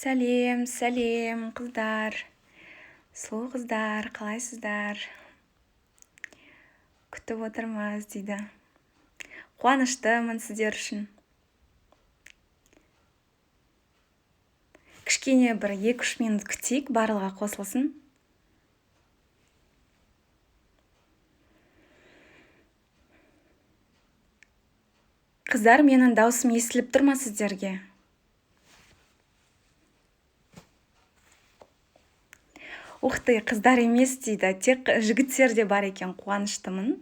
Сәлем, сәлем, қыздар. Сұлу қыздар, қалайсыздар? Күтіп отырмыз дейді. Қуаныштымын сіздер үшін. Кішкене бір 2-3 минут күтейік, барлығы қосылсын. Қыздар, менің даусым естіліп тұр ма сіздерге? Уқты, қыздар емес дейді, тек жігіттер де бар екен, қуаныштымын.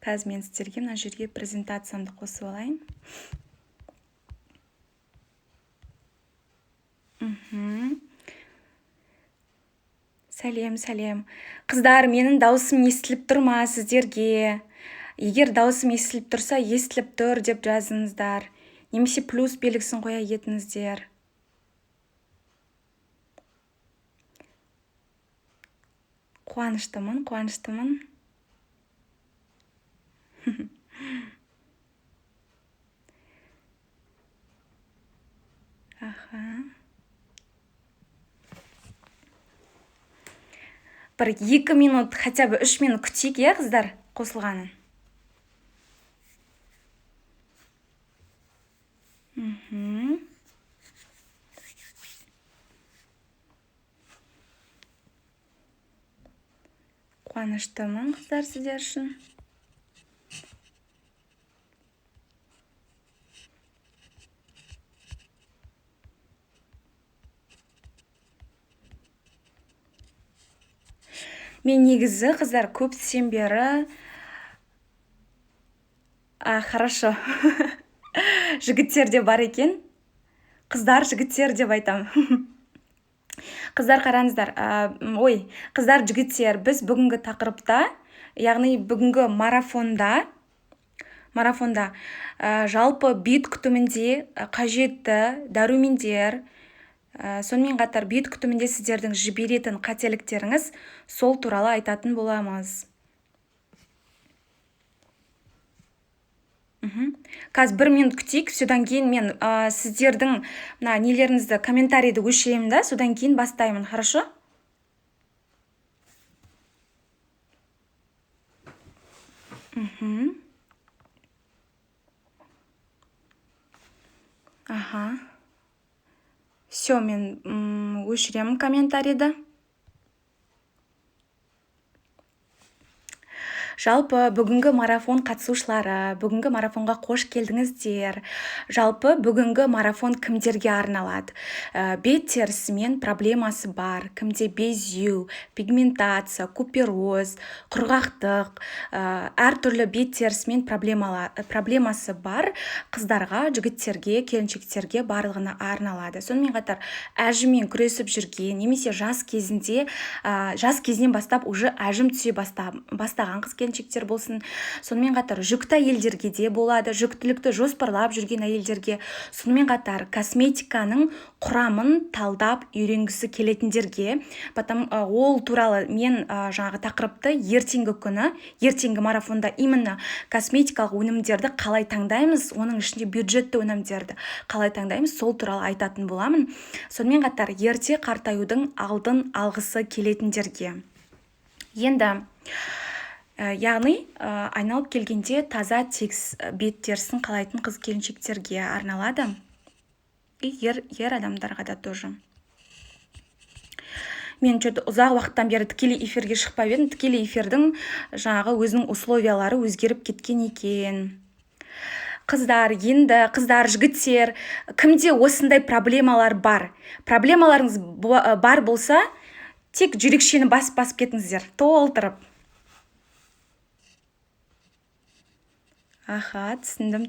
Қазір мен сіздерге мына жерге презентациямды қосып алайын. Сәлем, сәлем. Қыздар, менің даусым естіліп тұр ма сіздерге? Егер даусым естіліп тұрса, естіліп тұр деп жазыңыздар. Немесе плюс белгісін қоя кетіңіздер. Қуаныштымын, қуаныштымын. Аха. Бір 2 минут, хотя бы 3 минут күтейік, е, қыздар, қосылғанын. Қуаныштымын, қыздар, сіздер үшін. Мен негізі, қыздар, көптен бері... Хорошо. Жігіттер де бар екен. Қыздар, жігіттер деп айтам. Қыздар, қараңыздар. Қыздар, жігіттер, біз бүгінгі тақырыпта, яғни бүгінгі марафонда жалпы бет күтімінде қажетті дәрумендер, сонымен қатар бет күтімінде сіздердің жіберетін қателіктеріңіз, сол туралы айтатын боламыз. Қазір 1 минут күтейік, содан кейін мен сіздердің нелеріңізді, комментарийді өшіремін да, содан кейін бастаймын, хорошо? Аха. Все, мен өшіремін комментарийді. Жалпы бүгінгі марафон қатысушылары, бүгінгі марафонға қош келдіңіздер. Жалпы бүгінгі марафон кімдерге арналады? Бет терісімен проблемасы бар, кімде безеу, пигментация, купероз, құрғақтық, әртүрлі бет терісімен проблемасы бар қыздарға, жігіттерге, келіншектерге барлығына арналады. Сонымен қатар әжіммен күресіп жүрген, немесе жас кезінен бастап уже әжім түсе бастаған қыз келіншектер болсын. Сонымен қатар жүкті әйелдерге де болады, жүктілікті жоспарлап жүрген әйелдерге. Сонымен қатар косметиканың құрамын талдап үйренгісі келетіндерге. Ол туралы мен жаңағы тақырыпты ертеңгі марафонда именно косметикалық өнімдерді қалай таңдаймыз, оның ішінде бюджетті өнімдерді қалай таңдаймыз, сол туралы айтатын боламын. Сонымен қатар ерте қартаюдың алдын алғысы келетіндерге. Енді яғни айналып келгенде таза тегіс бет терісін қалайтын қыз келіншектерге арналады. Ер адамдарға да тоже. Мен ұзақ уақыттан бері тікелей эфирге шықпап едім. Тікелей эфирдің жаңағы өзінің условиялары өзгеріп кеткен екен. Қыздар, жігіттер, кімде осындай проблемалар бар? Проблемаларыңыз бар болса, тек жүрекшені басып кетіңіздер, толтырып. Аха, түсіндім.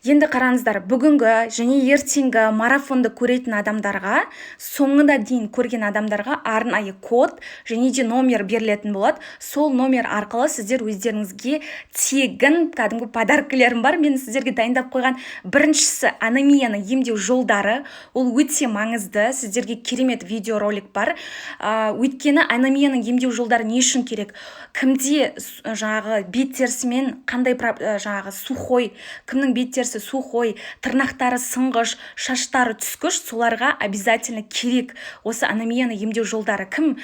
Енді қараңыздар, бүгінгі және ертеңгі марафонды көретін адамдарға, соңына дейін көрген адамдарға арнайы код және де номер берілетін болады. Сол номер арқылы сіздер өздеріңізге тегін кәдімгі подаркілерім бар. Мен сіздерге дайындап қойған біріншісі анемияны емдеу жолдары. Ол өте маңызды. Сіздерге керемет видеоролик бар. Өйткені анемияның емдеу жолдары не үшін керек? Кімде жаңағы бет терісімен қандай жаңағы сухой, кімнің бет терісі сухой, тырнақтары сынғыш, шаштары түскіш, соларға обязательно керек осы анемияны емдеу жолдары. Кім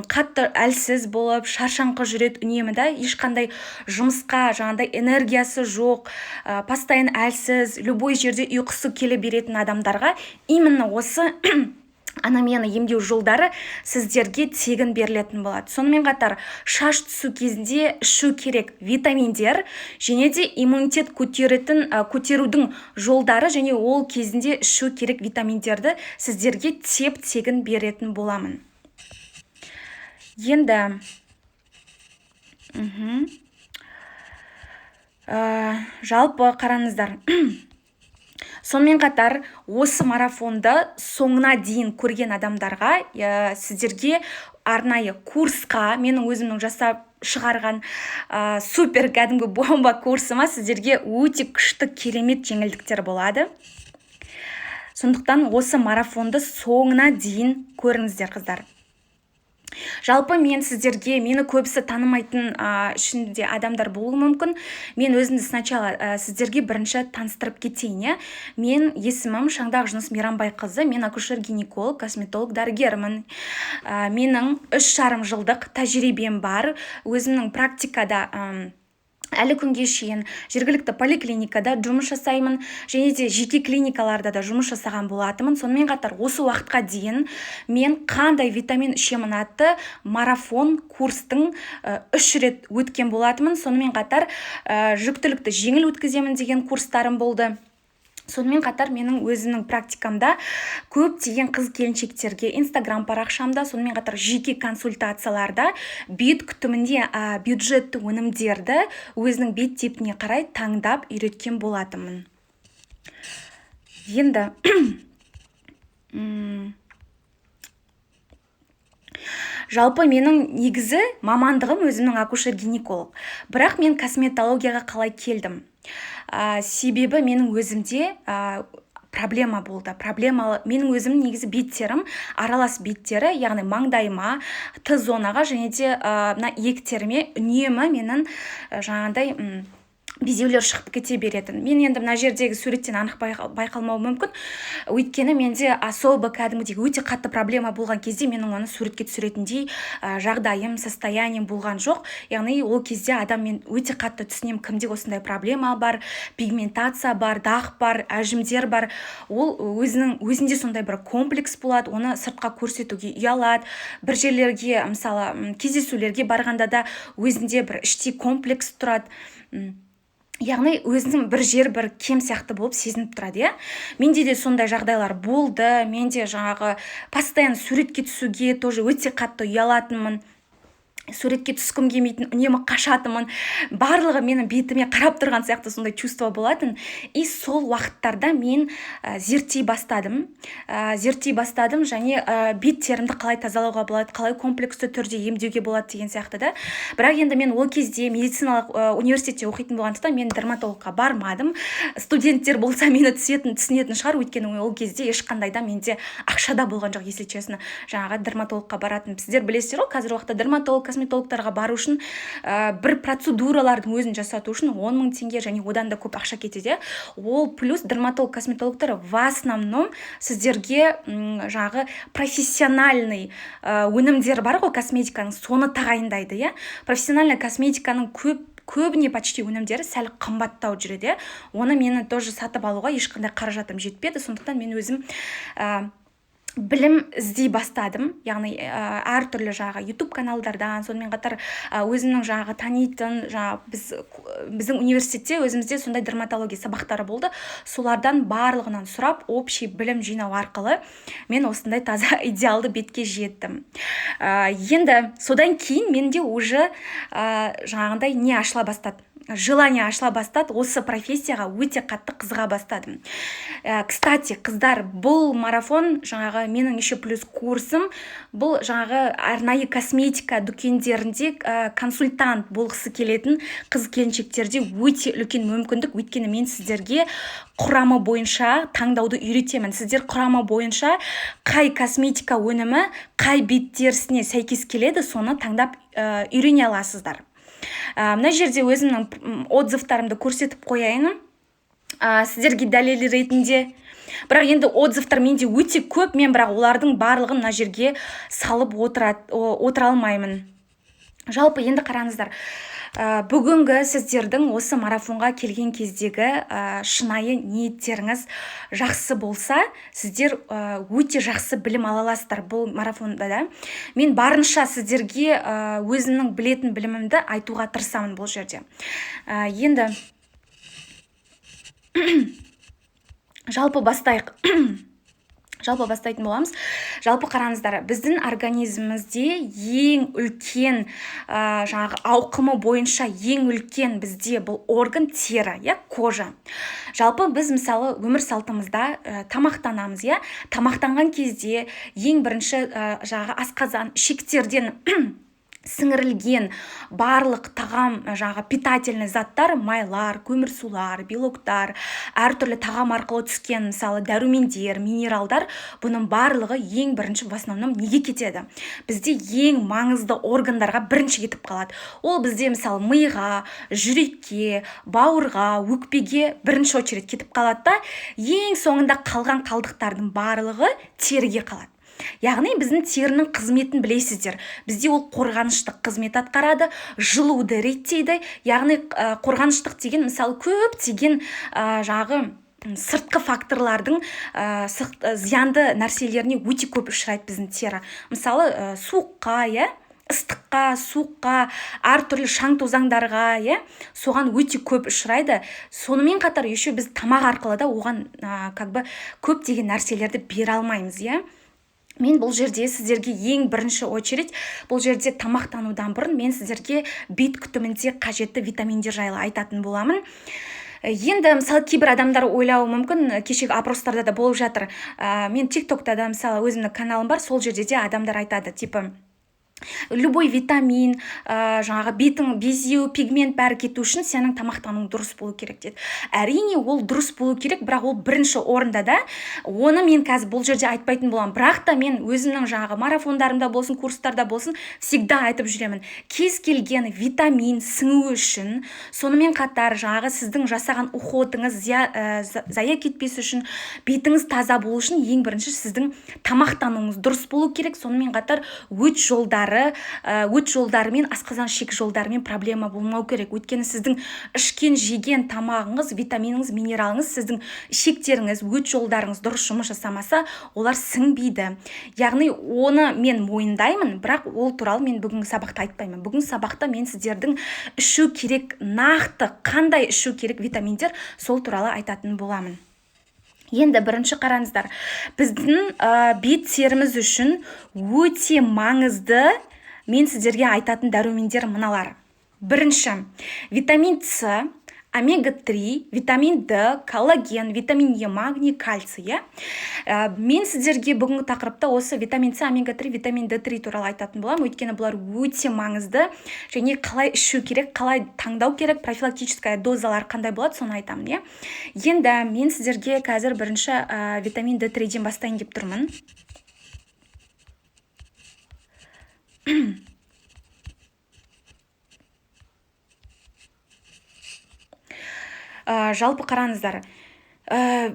қатты әлсіз болып, шаршаңқы жүреді үнемі да, ешқандай жұмысқа жаңағыдай энергиясы жоқ, постоянно әлсіз, любой жерде ұйқысы келе беретін адамдарға именно осы анемияны емдеу жолдары сіздерге тегін берілетін болады. Сонымен қатар шаш түсу кезінде ішу керек витаминдер және де иммунитет көтерудің жолдары және ол кезінде ішу керек витаминдерді сіздерге тегін беретін боламын. Енді жалпы қараңыздар. Сонымен қатар осы марафонды соңына дейін көрген адамдарға сіздерге арнайы курсқа, менің өзімнің жасап шығарған супер кәдімгі бомба курсыма сіздерге өте күшті керемет жеңілдіктер болады. Сондықтан осы марафонды соңына дейін көріңіздер, қыздар. Жалпы мен сіздерге, мені көбісі танымайтын ішінде адамдар болуы мүмкін. Мен өзімді сначала сіздерге бірінші таныстырып кетейін. Мен есімім Шаңдағы Жыныс Мейрамбайқызы, мен акушер-гинеколог, косметолог, дәрігермін. Менің 3,5 жылдық тәжірибем бар. Өзімнің практикада әлі күнге шейін жергілікті поликлиникада жұмыс жасаймын, және де жеке клиникаларда да жұмыс жасаған болатымын. Сонымен қатар осы уақытқа дейін мен қандай витамин ішемін атты марафон курстың 3 рет өткен болатымын. Сонымен қатар жүктілікті жеңіл өткіземін деген курстарым болды. Сонымен қатар менің өзімнің практикамда көптеген қыз-келіншектерге инстаграм парақшамда, сонымен қатар жеке консультацияларда бет күтімінде бюджетті өнімдерді өзінің бет типіне қарай таңдап үйреткен болатынмын. Енді жалпы менің негізі мамандығым өзімнің акушер-гинеколог. Бірақ мен косметологияға қалай келдім? Себебі менің өзімде проблема болды. Менің өзімнің негізі беттерім, аралас беттері, яғни маңдайыма, Т-зонаға және де иектеріме үнемі менің жаңағыдай безеулер шығып кете беретін. Мен енді мына жердегі суреттен анық байқалмауы мүмкін. Өйткені менде особо кәдімгідей өте қатты проблема болған кезде менің оны суретке түсіретіндей жағдайым, состоянием болған жоқ. Яғни ол кезде адам мен өте қатты түсінем, кімде осындай проблема бар, пигментация бар, дақ бар, әжімдер бар. Ол өзінде сондай бір комплекс болады, оны сыртқа көрсетуге ұялады. Бір жерлерге, мысалы, кездесулерге барғанда да өзінде бір іштей комплекс тұрады. Яғни өзінің бір жер бір кем сияқты болып сезініп тұрады. Менде де сондай жағдайлар болды. Менде жаңағы постоянно суретке түсуге тоже өте қатты ұялатынмын. Суретке түскім келмейтін, үнемі қашатымын. Барлығы менің бетіме қарап тұрған сияқты сондай чувство болатын. И сол уақыттарда мен зерттей бастадым. Және беттерімді қалай тазалауға болады, қалай комплексті түрде емдеуге болады деген сияқты да. Бірақ енді мен ол кезде медициналық университетте оқитын болғандықтан мен дерматологқа бармадым. Студенттер болса мені түсінетін шығар, өйткені ол кезде ешқандай да менде ақша да болған жоқ, если честно. Жаңағы дерматологқа баратын. Сіздер білесіздер ғой, қазір уақытта дерматолог, косметологтарға бару үшін бір процедуралардың өзін жасату үшін 10 000 теңге және одан да көп ақша кетеді. Ол плюс дерматолог, косметологтар в основном сіздерге жаңағы профессиональный өнімдер бар ғой косметиканың, соны тағайындайды. Профессиональный косметиканың көбіне почти өнімдері сәл қымбаттау жүреді. Оны мені тоже сатып алуға ешқандай қаражатым жетпеді. Сондықтан мен өзім білім іздей бастадым. Яғни әртүрлі жаңағы YouTube каналдардан, сонымен қатар өзімнің жаңағы танитын, біздің университетте өзімізде сондай дерматология сабақтары болды. Солардан барлығынан сұрап, общий білім жинау арқылы мен осындай таза идеалды бетке жеттім. Енді содан кейін менде уже жаңағындай не ашыла бастады. желание ашыла бастады, осы профессияға өте қатты қызыға бастадым. Кстати, қыздар, бұл марафон жаңағы менің еще плюс курсым, бұл жаңағы арнайы косметика дүкендерінде консультант болғысы келетін қыз келіншектерде өте үлкен мүмкіндік. Өйткені мен сіздерге құрамы бойынша таңдауды үйретемін. Сіздер құрамы бойынша қай косметика өнімі қай бет терісіне сәйкес келеді, соны таңдап үйрене аласыздар. Мына жерде өзімнің отзывтарымды көрсетіп қояйын, сіздерге дәлел ретінде. Бірақ енді отзывтар менде өте көп, мен бірақ олардың барлығын мына жерге салып отыра алмаймын. Жалпы енді қараңыздар, бүгінгі сіздердің осы марафонға келген кездегі шынайы ниеттеріңіз жақсы болса, сіздер өте жақсы білім ала аласыздар бұл марафонда да. Мен барынша сіздерге өзімнің білетін білімімді айтуға тырысамын бұл жерде. Енді жалпы бастайтын боламыз. Жалпы қараңыздар, біздің организмімізде ең үлкен жаңағы ауқымы бойынша ең үлкен бізде бұл орган тері, кожа. Жалпы біз мысалы өмір салтымызда тамақтанамыз, тамақтанған кезде ең бірінші жаңағы асқазан, ішектерден сіңірілген барлық тағам жаңағы питательный заттар, майлар, көмірсулар, белоктар, әртүрлі тағам арқылы түскен мысалы дәрумендер, минералдар, бұның барлығы ең бірінші в основном неге кетеді? Бізде ең маңызды органдарға бірінші кетіп қалады. Ол бізде мысалы миға, жүрекке, бауырға, өкпеге бірінші очередь кетіп қалады да, ең соңында қалған қалдықтардың барлығы теріге қалады. Яғни біздің терінің қызметін білесіздер. Бізде ол қорғаныштық қызмет атқарады, жылуды реттейді. Яғни қорғаныштық деген мысалы көптеген жаңағы сыртқы факторлардың зиянды нәрселеріне өте көп ұшырайды біздің тері. Мысалы суыққа, ыстыққа, суыққа, әртүрлі шаң тозаңдарға, соған өте көп ұшырайды. Сонымен қатар еще біз тамақ арқылы да оған көптеген нәрселерді бере алмаймыз, Мен бұл жерде сіздерге ең бірінші очередь, бұл жерде тамақтанудан бұрын мен сіздерге бет күтімінде қажетті витаминдер жайлы айтатын боламын. Енді мысалы кейбір адамдар ойлауы мүмкін, кешегі опростарда да болып жатыр. Мен TikTokта да мысалы өзімнің каналым бар, сол жерде де адамдар айтады, любой витамин, жаңағы бетің безеу, пигмент бәрі кету үшін сенің тамақтануың дұрыс болу керек деді. Әрине ол дұрыс болу керек, бірақ ол бірінші орында да. Оны мен қазір бұл жерде айтпайтын боламын. Бірақ та мен өзімнің жаңағы марафондарымда болсын, курстарда болсын, всегда айтып жүремін. Кез келген витамин сіңу үшін, сонымен қатар жаңағы сіздің жасаған уходыңыз зая кетпес үшін, бетіңіз таза болу үшін ең бірінші сіздің тамақтануыңыз дұрыс болу керек. Сонымен қатар өт жолдары мен асқазан ішек жолдарымен проблема болмау керек. Өйткені сіздің ішкен жеген тамағыңыз, витаминіңіз, минералыңыз, сіздің ішектеріңіз, өт жолдарыңыз дұрыс жұмыс жасамаса, олар сіңбейді. Яғни оны мен мойындаймын, бірақ ол туралы мен бүгінгі сабақта айтпаймын. Бүгінгі сабақта мен сіздердің ішу керек, нақты қандай ішу керек витаминдер, сол туралы айтатын боламын. Енді бірінші қараңыздар, біздің бет теріміз үшін өте маңызды мен сіздерге айтатын дәрумендер мыналар. Бірінші, витамин С, омега-3, витамин Д, коллаген, витамин Е, магний, кальций. Мен сіздерге бүгінгі тақырыпта осы витамин С, омега-3, витамин D3 туралы айтатын боламын. Өйткені бұлар өте маңызды. Және қалай ішу керек, қалай таңдау керек, профилактическая дозалар қандай болады, соны айтамын. Енді мен сіздерге қазір бірінші витамин D3-ден бастайын деп тұрмын. Жалпы қараңыздар,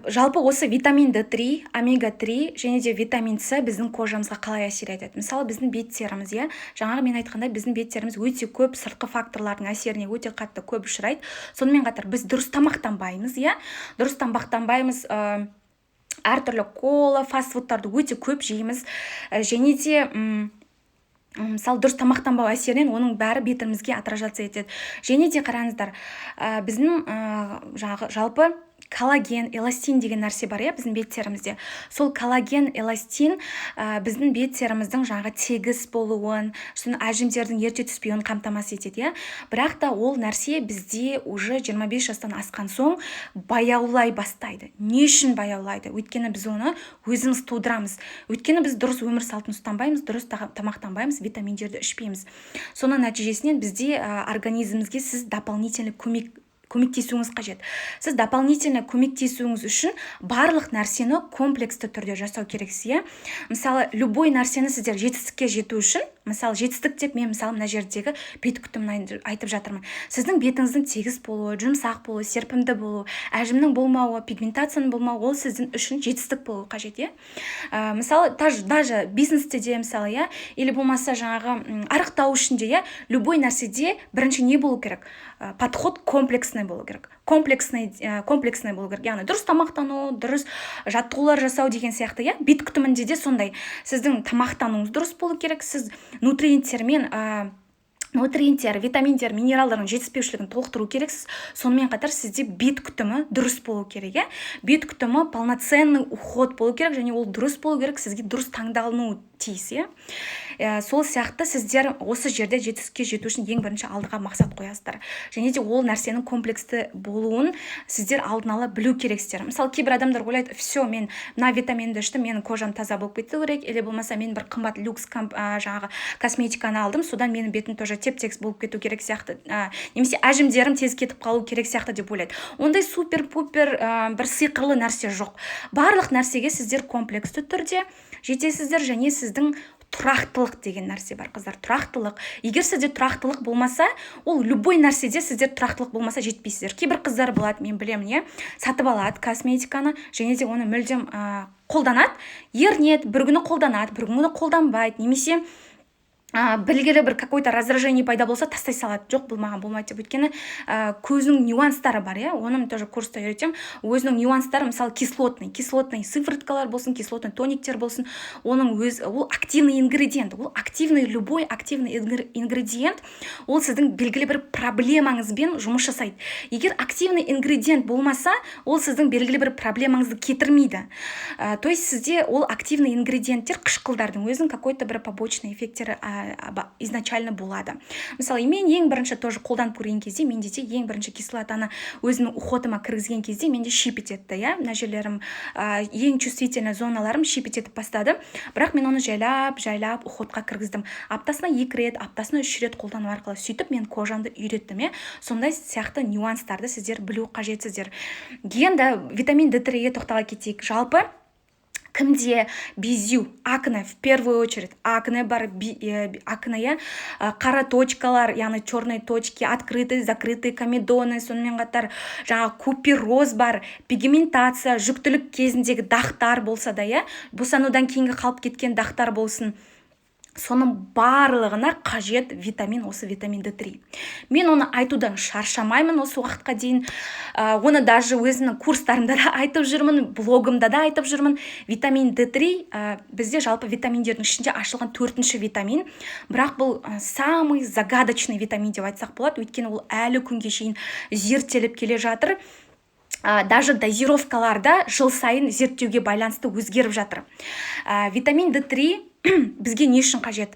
жалпы осы витамин D3, омега-3 және де витамин С біздің кожамызға қалай әсер етеді? Мысалы біздің бет теріміз, жаңағы мен айтқандай біздің бет теріміз өте көп сыртқы факторлардың әсеріне өте қатты көп ұшырайды. Сонымен қатар біз дұрыс тамақтанбаймыз, дұрыс тамақтанбаймыз, әртүрлі кола, фастфудтарды өте көп жейміз, және де мысалы дұрыс тамақтанбау әсерінен оның бәрі бетімізге отражаться етеді. Және де қараңыздар, біздің жалпы коллаген, эластин деген нәрсе бар, біздің беттерімізде. Сол коллаген, эластин біздің беттеріміздің жаңағы тегіс болуын, әжімдердің ерте түспеуін қамтамасыз етеді. Бірақ та ол нәрсе бізде уже 25 жастан асқан соң баяулай бастайды. Не үшін баяулайды? Өйткені біз оны өзіміз тудырамыз. Өйткені біз дұрыс өмір салтын ұстанбаймыз, дұрыс тамақтанбаймыз, витаминдерді ішпейміз. Соның нәтижесінен бізде организмімізге сіз дополнительный көмектесуіңіз қажет. Сіз дополнительно көмектесуіңіз үшін барлық нәрсені комплексті түрде жасау керексіз. Мысалы, любой нәрсені сіздер жетістікке жету үшін, мысалы, жетістік деп мен мысалы мына жердегі бет күтімін айтып жатырмын. Сіздің бетіңіздің тегіс болуы, жұмсақ болуы, серпімді болуы, әжімнің болмауы, пигментацияның болмауы, ол сіздің үшін жетістік болуы қажет. Мысалы, даже бизнесте де мысалы, или болмаса жаңағы арықтау үшін де, любой нәрседе бірінші не болу керек? Подход комплексный болу керек. Комплексный болу керек. Яғни дұрыс тамақтану, дұрыс жаттығулар жасау деген сияқты, бет күтімінде де сондай. Сіздің тамақтануыңыз дұрыс болу керек. Сіз нутриенттер, витаминдер, минералдардың жетіспеушілігін толықтыру керексіз. Сонымен қатар сізде бет күтімі дұрыс болу керек. Бет күтімі полноценный уход болу керек, және ол дұрыс болу керек, сізге дұрыс таңдалыну тиіс. Сол сияқты сіздер осы жерде жетістікке жету үшін ең бірінші алдыға мақсат қоясыздар. Және де ол нәрсенің комплексті болуын сіздер алдын ала білу керексіздер. Мысалы, кейбір адамдар ойлайды, все, мен мына витаминді іштім, менің кожам таза болып кету керек, или болмаса мен бір қымбат люкс жаңағы косметиканы алдым, содан менің бетім тоже теп-текс болып кету керек сияқты, немесе әжімдерім тез кетіп қалу керек сияқты деп ойлайды. Ондай супер-пупер бір сиқырлы нәрсе жоқ. Барлық нәрсеге сіздер комплексті түрде жетесіздер, және сіздің тұрақтылық деген нәрсе бар, қыздар. Тұрақтылық. Егер сізде тұрақтылық болмаса, ол любой нәрседе сіздер тұрақтылық болмаса жетпейсіздер. Кейбір қыздар болады, мен білемін, сатып алады косметиканы, және де оны мүлдем қолданады. Ерінеді, бір күні қолданады, бір күні қолданбайды, немесе білгелі бір какой-то раздражение пайда болса тастай салады. Жоқ, бұл маған болмайды деп. Өйткені көзінің нюанстары бар, оның тоже курста үйретем. Өзінің нюанстары, мысалы, кислотный сывороткалар болсын, кислотный тониктер болсын, оның ол активный ингредиент. Ол любой активный ингредиент, ол сіздің белгілі бір проблемаңызбен жұмыс жасайды. Егер активный ингредиент болмаса, ол сіздің белгілі бір проблемаңызды кетірмейді. То есть сізде ол активный ингредиенттер қышқылдардың өзінің какой-то бір побочный эффекттері изначально болады. Мысалы, мен ең бірінші тоже қолданып көрген кезде, менде де ең бірінші кислотаны өзімнің уходыма кіргізген кезде менде шипит етті, мына жерлерім, ең чувствительный зоналарым шипит етіп бастады. Бірақ мен оны жайлап уходқа кіргіздім. Аптасына 2 рет, аптасына 3 рет қолдану арқылы сөйтіп мен кожамды үйреттім. Сондай сияқты нюанстарды сіздер білу қажетсіздер. Енді витамин D3-ге тоқтала кетейік. Жалпы кімде безю, акне, в первую очередь, акне бар, акне, қара точкалар, яғни черные точки, открытые, закрытые комедоны, сонымен қатар жаңа купероз бар, пигментация, жүктілік кезіндегі дақтар болса да, босанудан кейінгі қалып кеткен дақтар болсын, соның барлығына қажет витамин, осы витамин D3. Мен оны айтудан шаршамаймын осы уақытқа дейін. Оны даже өзімнің курстарымда да айтып жүрмін, блогымда да айтып жүрмін. Витамин D3 бізде жалпы витаминдердің ішінде ашылған 4-ші витамин. Бірақ бұл самый загадочный витамин деп айтсақ болады. Өйткені ол әлі күнге шейін зерттеліп келе жатыр. Даже дозировкаларда жыл сайын зерттеуге байланысты өзгеріп жатыр. Витамин D3 бізге не үшін қажет?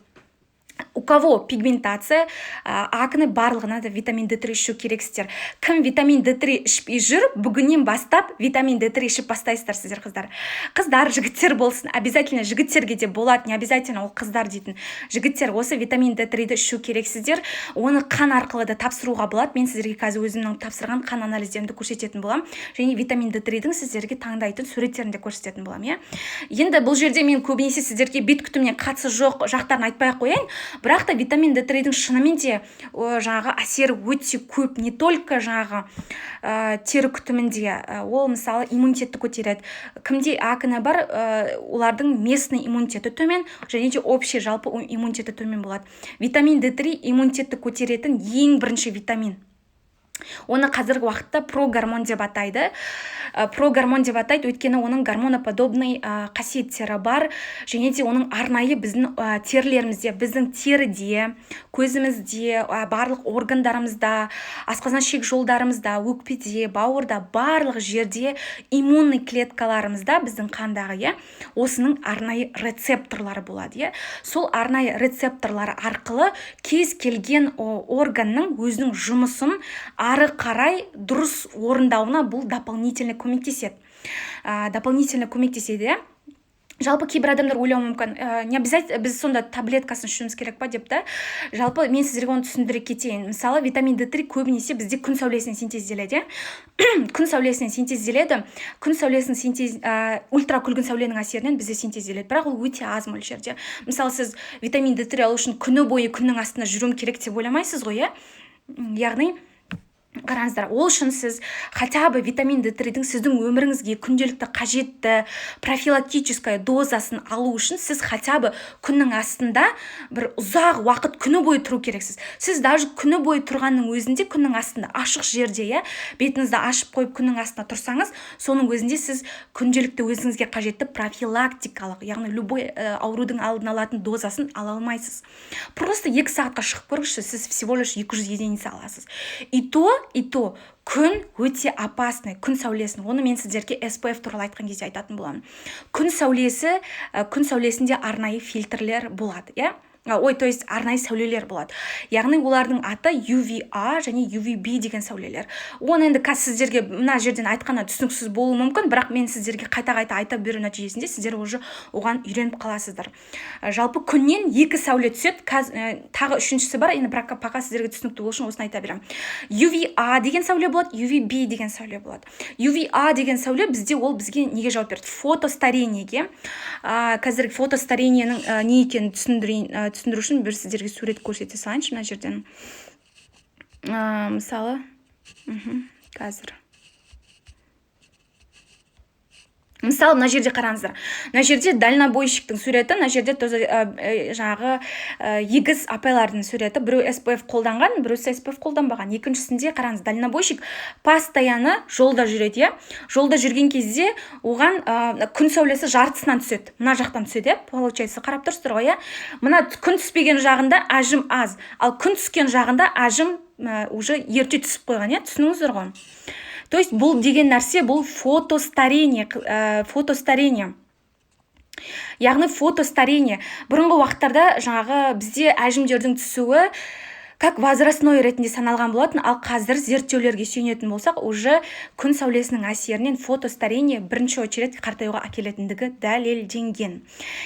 У кого пигментация, акне, барлығына да витамин D3 ішу керексіздер. Кім витамин D3 ішпей жүр, бүгіннен бастап витамин D3 ішіп бастайсыздар сіздер, қыздар. Қыздар, жігіттер болсын, обязательно жігіттерге де болады, не обязательно ол қыздар дейтін. Жігіттер осы витамин D3-ді ішу керексіздер. Оны қан арқылы да тапсыруға болады. Мен сіздерге қазір өзімнің тапсырған қан анализдерімді көрсететін болам. Және витамин D3-дің сіздерге таңдайтын суреттерін де көрсететін болам. Енді бұл жерде мен көбінесе сіздерге бет күтіміне қатысы жоқ жақтарын айтпай қояйын. Бірақ та витамин D3-дің шынымен де жаңағы әсері өте көп, не только жаңағы тері күтімінде, ол мысалы иммунитетті көтереді. Кімде акне бар, олардың местный иммунитеті төмен, және де общий жалпы иммунитеті төмен болады. Витамин D3 иммунитетті көтеретін ең бірінші витамин. Оны қазіргі уақытта прогормон деп атайды. Прогормон деп атайды, өйткені оның гормоноподобный қасиеттері бар, және де оның арнайы біздің терілерімізде, біздің теріде, көзімізде, барлық органдарымызда, асқазан ішек жолдарымызда, өкпеде, бауырда, барлық жерде, иммунный клеткаларымызда, біздің қандағы, осының арнайы рецепторлары болады. Сол арнайы рецепторлары арқылы кез келген органның өзінің жұмысын ары қарай дұрыс орындауына бұл дополнительно көмектеседі. Жалпы кейбір адамдар ойлауы мүмкін, не обязательно біз сонда таблеткасын ішуіміз керек па деп та. Жалпы мен сіздерге оны түсіндіре кетейін. Мысалы, витамин D3 көбінесе бізде күн сәулесінен синтезделеді. Күн сәулесінен синтезделеді. Күн сәулесінің ультракүлгін сәуленің әсерінен бізде синтезделеді. Бірақ ол өте аз мөлшерде. Мысалы, сіз витамин D3 алу үшін күні бойы күннің астында жүруім керек деп ойламайсыз ғой, яғни қараңыздар, ол үшін сіз хотя бы витамин D3-дің сіздің өміріңізге күнделікті қажетті профилактическая дозасын алу үшін сіз хотя бы күннің астында бір ұзақ уақыт күні бойы тұру керексіз. Сіз даже күні бойы тұрғанның өзінде күннің астында ашық жерде, бетіңізді ашып қойып күннің астында тұрсаңыз, соның өзінде сіз күнделікті өзіңізге қажетті профилактикалық, яғни любой аурудың алдын алатын дозасын ала алмайсыз. Просто 2 сағатқа шығып көріңізші, сіз всего лишь 200 единица аласыз. И то күн өте опасный, күн сәулесін. Оны мен сіздерге SPF туралы айтқан кезде айтатын боламын. Күн сәулесінде арнайы фильтрлер болады, то есть арнайы сәулелер болады. Яғни олардың аты UVA және UVB деген сәулелер. Оны енді сіздерге мына жерден айтқанда түсініксіз болуы мүмкін, бірақ мен сіздерге қайта-қайта айта беру нәтижесінде сіздер уже оған үйреніп қаласыздар. Жалпы күннен 2 сәуле түседі, тағы үшіншісі бар, енді бірақ пока сіздерге түсінікті болу үшін осыны айта беремін. UVA деген сәуле болады, UVB деген сәуле болады. UVA деген сәуле бізге неге жауап береді? Фотостарениеге. Қазір фотостарениенің не екенін түсіндіру үшін бір сіздерге сурет көрсете салайыншы мына жерден. Мысалы, қазір. Мысалы, мына жерде қараңыздар. Мына жерде дальнобойщиктің суреті, мына жерде жаңағы егіз апайлардың суреті. Біреу SPF қолданған, біреусі SPF қолданбаған. Екіншісінде қараңыз, дальнобойщик постоянно жолда жүреді. Жолда жүрген кезде оған күн сәулесі жартысынан түседі. Мына жақтан түседі, получается, қарап тұрсыздар ғой, Мына күн түспеген жағында ажым аз, ал күн түскен жағында ажым уже ерте түсіп қойған, түсініңіздер ғой. То есть бұл деген нәрсе, бұл фотостарение. Яғни фотостарение. Бұрынғы уақыттарда жаңағы бізде әжімдердің түсуі как возрастной ретінде саналған болатын, ал қазір зерттеулерге сүйенетін болсақ, уже күн сәулесінің әсерінен фотостарение бірінші очередь қартаюға әкелетіндігі дәлелденген.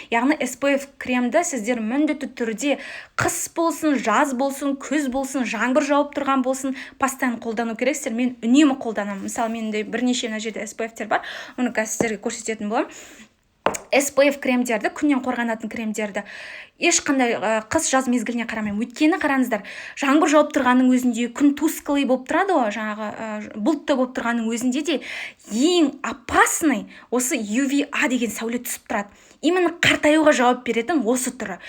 Яғни SPF кремді сіздер міндетті түрде қыс болсын, жаз болсын, күз болсын, жаңбыр жауып тұрған болсын, постоянно қолдану керексіздер. Мен үнемі қолданамын. Мысалы, менде бірнеше мына жерде SPF-тер бар, оны сіздерге көрсететін боламын. SPF кремдерді, күннен қорғанатын кремдерді ешқандай қыс жаз мезгіліне қарамаймын. Өйткені қараңыздар, жаңбыр жауып тұрғанның өзінде, күн тусклый болып тұрады ғой, жаңағы бұлтты болып тұрғанның өзінде де ең опасный осы UVA деген сәуле түсіп тұрады. Именно қартаюға жауап беретін осы түрі.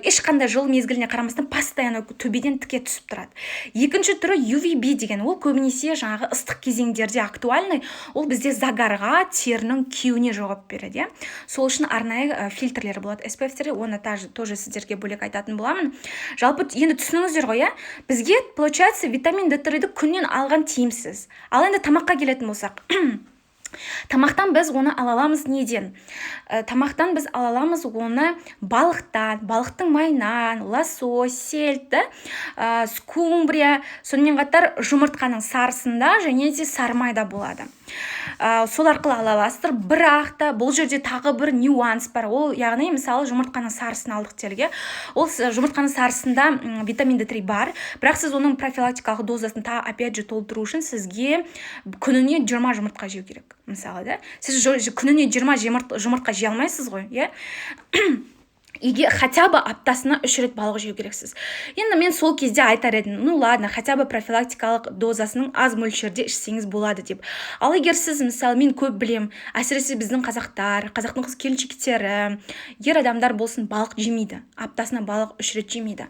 Ешқандай жыл мезгіліне қарамастан постоянно төбеден тіке түсіп тұрады. Екінші түрі UVB деген, ол көбінесе жаңағы ыстық кезеңдерде актуальный, ол бізде загарға, терінің кеуіне жауап береді. Сол үшін арнайы фильтрлері болады. SPF-тері, оны тоже сіздерге бөлек айтатын боламын. Жалпы енді түсініңіздер ғой, бізге, получается, витамин D3-ді күннен алған тиімсіз. Ал енді тамаққа келетін болсақ, тамақтан біз оны ала аламыз неден? Тамақтан біз ала аламыз оны балықтан, балықтың майынан, лосось, сельді, скумбрия, сонымен қатар жұмыртқаның сарысында және де сармайда болады. Сол арқылы ала аласыздар. Бірақ та бұл жерде тағы бір нюанс бар. Ол, яғни, мысалы, жұмыртқаның сарысын алдық телге. Ол жұмыртқаның сарысында витамин D3 бар, бірақ сіз оның профилактикалық дозасын опять же толтыру үшін сізге күніне 20 жұмыртқа жеу керек. Мысалы, сіз күніне 20 жұмыртқа жей алмайсыз ғой, егер хотя бы аптасына 3 рет балық жеу керексіз. Енді мен сол кезде айтар едім, ну ладно, хотя бы профилактикалық дозасының аз мөлшерде ішсеңіз болады деп. Ал егер сіз, мысалы, мен көп білем, әсіресе біздің қазақтың қыз-келіншектері, ер адамдар болсын, балық жемейді. Аптасына балық 3 рет жемейді.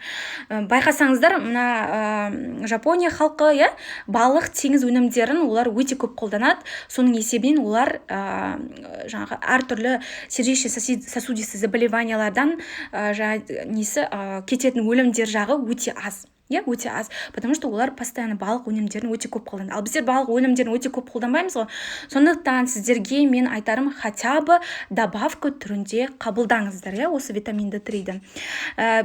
Байқасаңыздар, мына Жапония халқы, балық, теңіз өнімдерін олар өте көп қолданады. Соның есебінен олар жаңағы әртүрлі сердечно-сосудистый заболеваниялардан кететін өлімдер жағы өте аз. Өте аз, потому что олар постоянно балық өнімдерін өте көп қолданады. Ал біздер балық өнімдерін өте көп қолданбаймыз ғой. Сондықтан сіздерге мен айтарым, хотя бы добавка түрінде қабылдаңыздар, осы витамин D3-ді.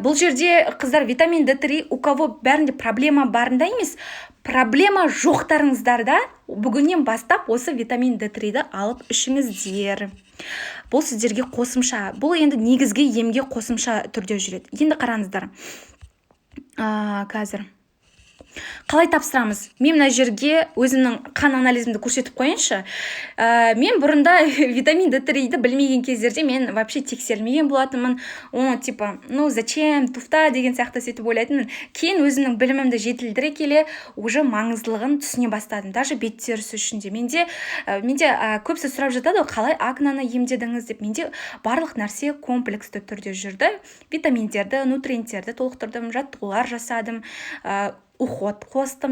Бұл жерде, қыздар, витамин D3 у кого бәрінде проблема барында емес, проблема жоқтарыңыздарда бүгіннен бастап осы витамин D3-ді алып ішіңіздер. Бұл сіздерге қосымша, бұл енді негізгі емге қосымша түрде жүреді. Енді қараңыздар. Қазір қалай тапсырамыз? Мен мына жерге өзімнің қан анализімді көрсетіп қойыншы. Мен бұрында витамин D3-ді білмеген кездерде мен вообще тексерілмеген болатынмын. Оны типа, зачем, туфта деген сияқты сөйтіп ойлайтынмын. Кейін өзімнің білімімді жетілдіре келе, уже маңыздылығын түсіне бастадым. Даже бет терісі үшін де. Менде көбісі сұрап жатады, қалай акнаны емдедіңіз деп. Менде барлық нәрсе комплексті түрде жүрді. Витаминдерді, нутриенттерді толықтырдым, жаттығулар жасадым, уход қостым.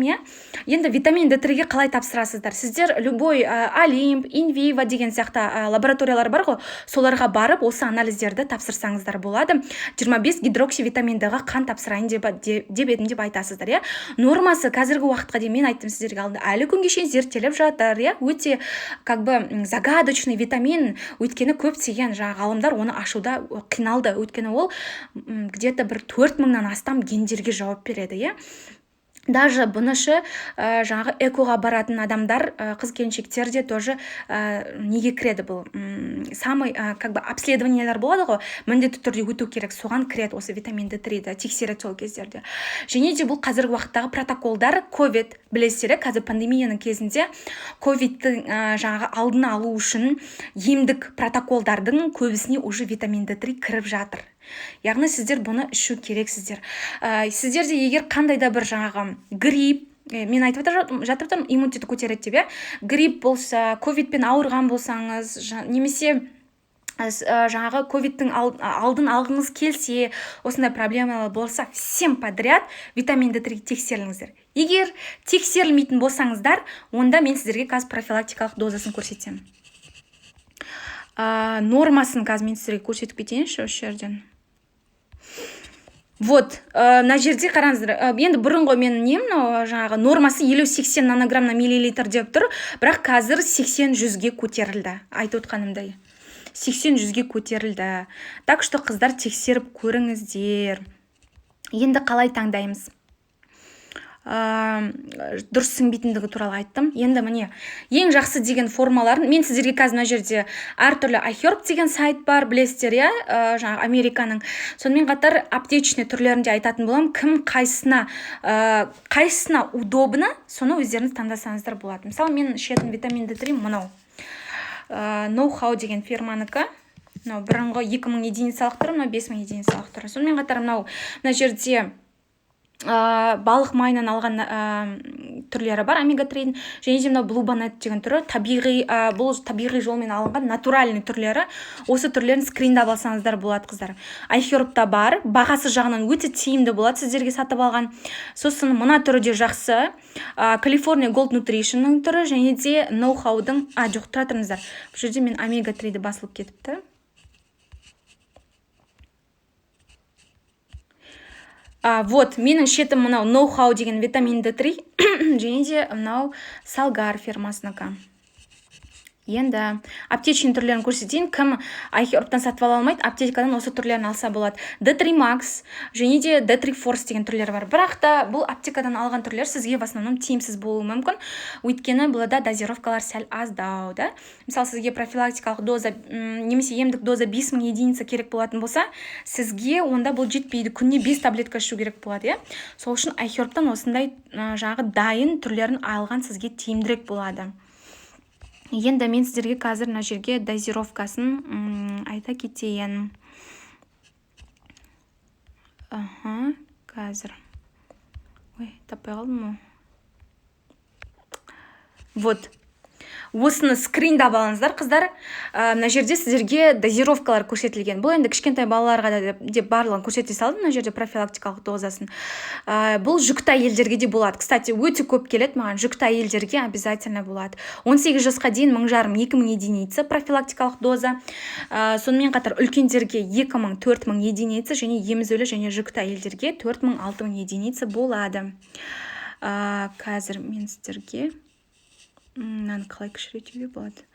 Енді витамин D3-ге қалай тапсырасыздар? Сіздер любой Олимп, Инвива деген сияқты лабораториялар бар ғой, соларға барып осы анализдерді тапсырсаңыздар болады. 25 гидроксивитамин D-ға қан тапсырайын деп едім деп айтасыздар. Нормасы қазіргі уақытқа дейін мен айттым сіздерге алдында, әлі күнге шейін зерттеліп жатыр. Өте загадочный витамин, өйткені көптеген ғалымдар оны ашуда қиналды. Өйткені ол где-то бір 4000-нан астам гендерге жауап береді. Даже бұнышы жаңағы экоға баратын адамдар, қыз-келіншектер де тоже неге кіреді бұл? Самый обследованиялар болады ғой, міндетті түрде өту керек, соған кіреді осы витамин D3-ді тексереді сол кездерде. Және де бұл қазіргі уақыттағы протоколдар, ковид, білесіздер, қазір пандемияның кезінде ковидтің жаңағы алдын алу үшін емдік протоколдардың көбісіне уже витамин D3 кіріп жатыр. Яғни сіздер бұны ішу керексіздер. Сіздерде егер қандай да бір жаңағы грипп, мен айтып жатырмын, иммунитеті көтереді деп, грипп болса, ковидпен ауырған болсаңыз, немесе жаңағы ковидтің алдын алғыңыз келсе, осындай проблемалар болса, всем подряд витамин D3 тексеріліңіздер. Егер тексерілмейтін болсаңыздар, онда мен сіздерге қазір профилактикалық дозасын көрсетемін. Нормасын қазір мен сіздерге көрсетіп кетейінші осы жерден. Вот, мына жерде қараңыздар, енді бұрынғы менің жаңағы нормасы 50-80 нанограмм на миллилитр деп тұр, бірақ қазір 80-100-ге көтерілді, айтып отқанымдай. 80-100-ге көтерілді. Так что қыздар тексеріп көріңіздер. Енді қалай таңдаймыз? Дұрыс сіңбейтіндігі туралы айттым. Енді міне, ең жақсы деген формаларын мен сіздерге қазір мына жерде әртүрлі iHerb деген сайт бар, білесіздер, жаңағы Американың. Сонымен қатар аптечный түрлерінде айтатын болам, кім қайсына удобно, соны өздеріңіз таңдасаңыздар болады. Мысалы, мен ішетін витамин D3 мынау. Know-how деген фирманікі. Бұрынғы 2000 единицалық түрі, 5000 единицалық түрі. Сонымен қатар мына жерде балық майынан алған түрлері бар, омега-3-дің, және де мынау блубанет деген түрі, бұл табиғи жолмен алынған натуральный түрлері. Осы түрлерін скриндап алсаңыздар болады, қыздар. iHerb'та бар, бағасы жағынан өте тиімді болады сіздерге сатып алған. Сосын мына түрі де жақсы, California Gold Nutrition'ның түрі, және де Know-how-дың, жоқ, тұра тұрыңыздар. Бұл жерде мен омега-3-ді басылып кетіпті. Вот, менің шетім мынау Know-how деген витамин D3, және де мынау Salgar фирмасынікі. Енді аптечный түрлерін көрсетейін. Кім iHerb'тан сатып ала алмайды, аптекадан осы түрлерін алса болады. D3 Max және де D3 Force деген түрлер бар. Бірақ та бұл аптекадан алған түрлер сізге в основном тиімсіз болуы мүмкін. Өйткені бұлада дозировкалар сәл аздау, да? Мысалы, сізге профилактикалық доза, немесе емдік доза 5000 единица керек болатын болса, сізге онда бұл жетпейді. Күніне 5 таблетка ішу керек болады, Сол үшін iHerb'тан осындай жаңағы дайын түрлерін алған сізге тиімдірек болады. Енді мен сіздерге қазір мына жерге дозировкасын айта кетейін. қазір таппай қалдым ма? Вот. Осыны скриндап алыңыздар, қыздар. Мына жерде сіздерге дозировкалар көрсетілген. Бұл енді кішкентай балаларға да деп барлығын көрсете салдым, мына жерде профилактикалық дозасын. Бұл жүкті әйелдерге де болады. Кстати, өте көп келеді маған, жүкті әйелдерге обязательно болады. 18 жасқа дейін 1500-2000 единица профилактикалық доза. Сонымен қатар үлкендерге 2000-4000 единица, және емізулі және жүкті әйелдерге 4000-6000 единица болады. Қазір мен сіздерге мынаны қалай кішірейтуге болады?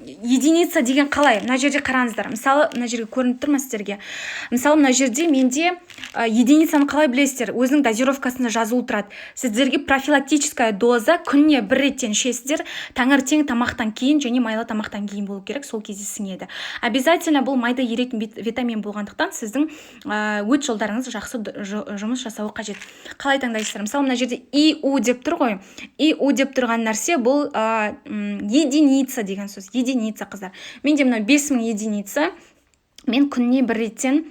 Единица деген қалай? Мына жерде қараңыздар. Мысалы, мына жерге көрініп тұр ма сіздерге? Мысалы, мына жерде менде единицаны қалай білесіздер? Өзінің дозировкасында жазылып тұрады. Сіздерге профилактическая доза күніне бір реттен ішесіздер, таңертең тамақтан кейін және майлы тамақтан кейін болу керек, сол кезде сіңеді. Обязательно бұл майда еритін витамин болғандықтан сіздің өт жолдарыңыз жақсы жұмыс жасауы қажет. Қалай таңдайсыздар? Мысалы, мына жерде ИУ деп тұр ғой. ИУ деп тұрған нәрсе бұл единица деген сөз. Единица, қыздар. Менде мына 5000 единица. Мен күніне бір реттен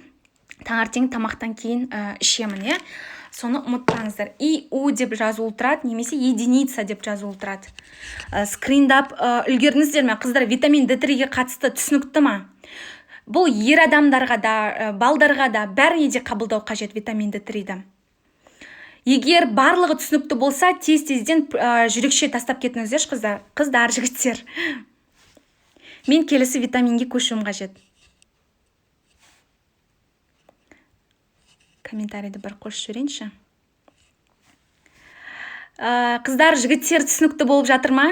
таңертең тамақтан кейін ішемін, Соны ұмытпаңыздар. ИУ деп жазылып тұрады, немесе единица деп жазылып тұрады. Скриндап үлгердіңіздер ме? Қыздар, витамин D3-ге қатысты түсінікті ма? Бұл ер адамдарға да, балдарға да бәріне де қабылдау қажет витамин D3-ді. Егер барлығы түсінікті болса, тез-тезден жүрекше тастап кетіңіздер, қыздар, жігіттер. Мен келесі витаминге көшуім қажет. Комментарийді бір қосып жіберейінші. Қыздар, жігіттер түсінікті болып жатыр ма?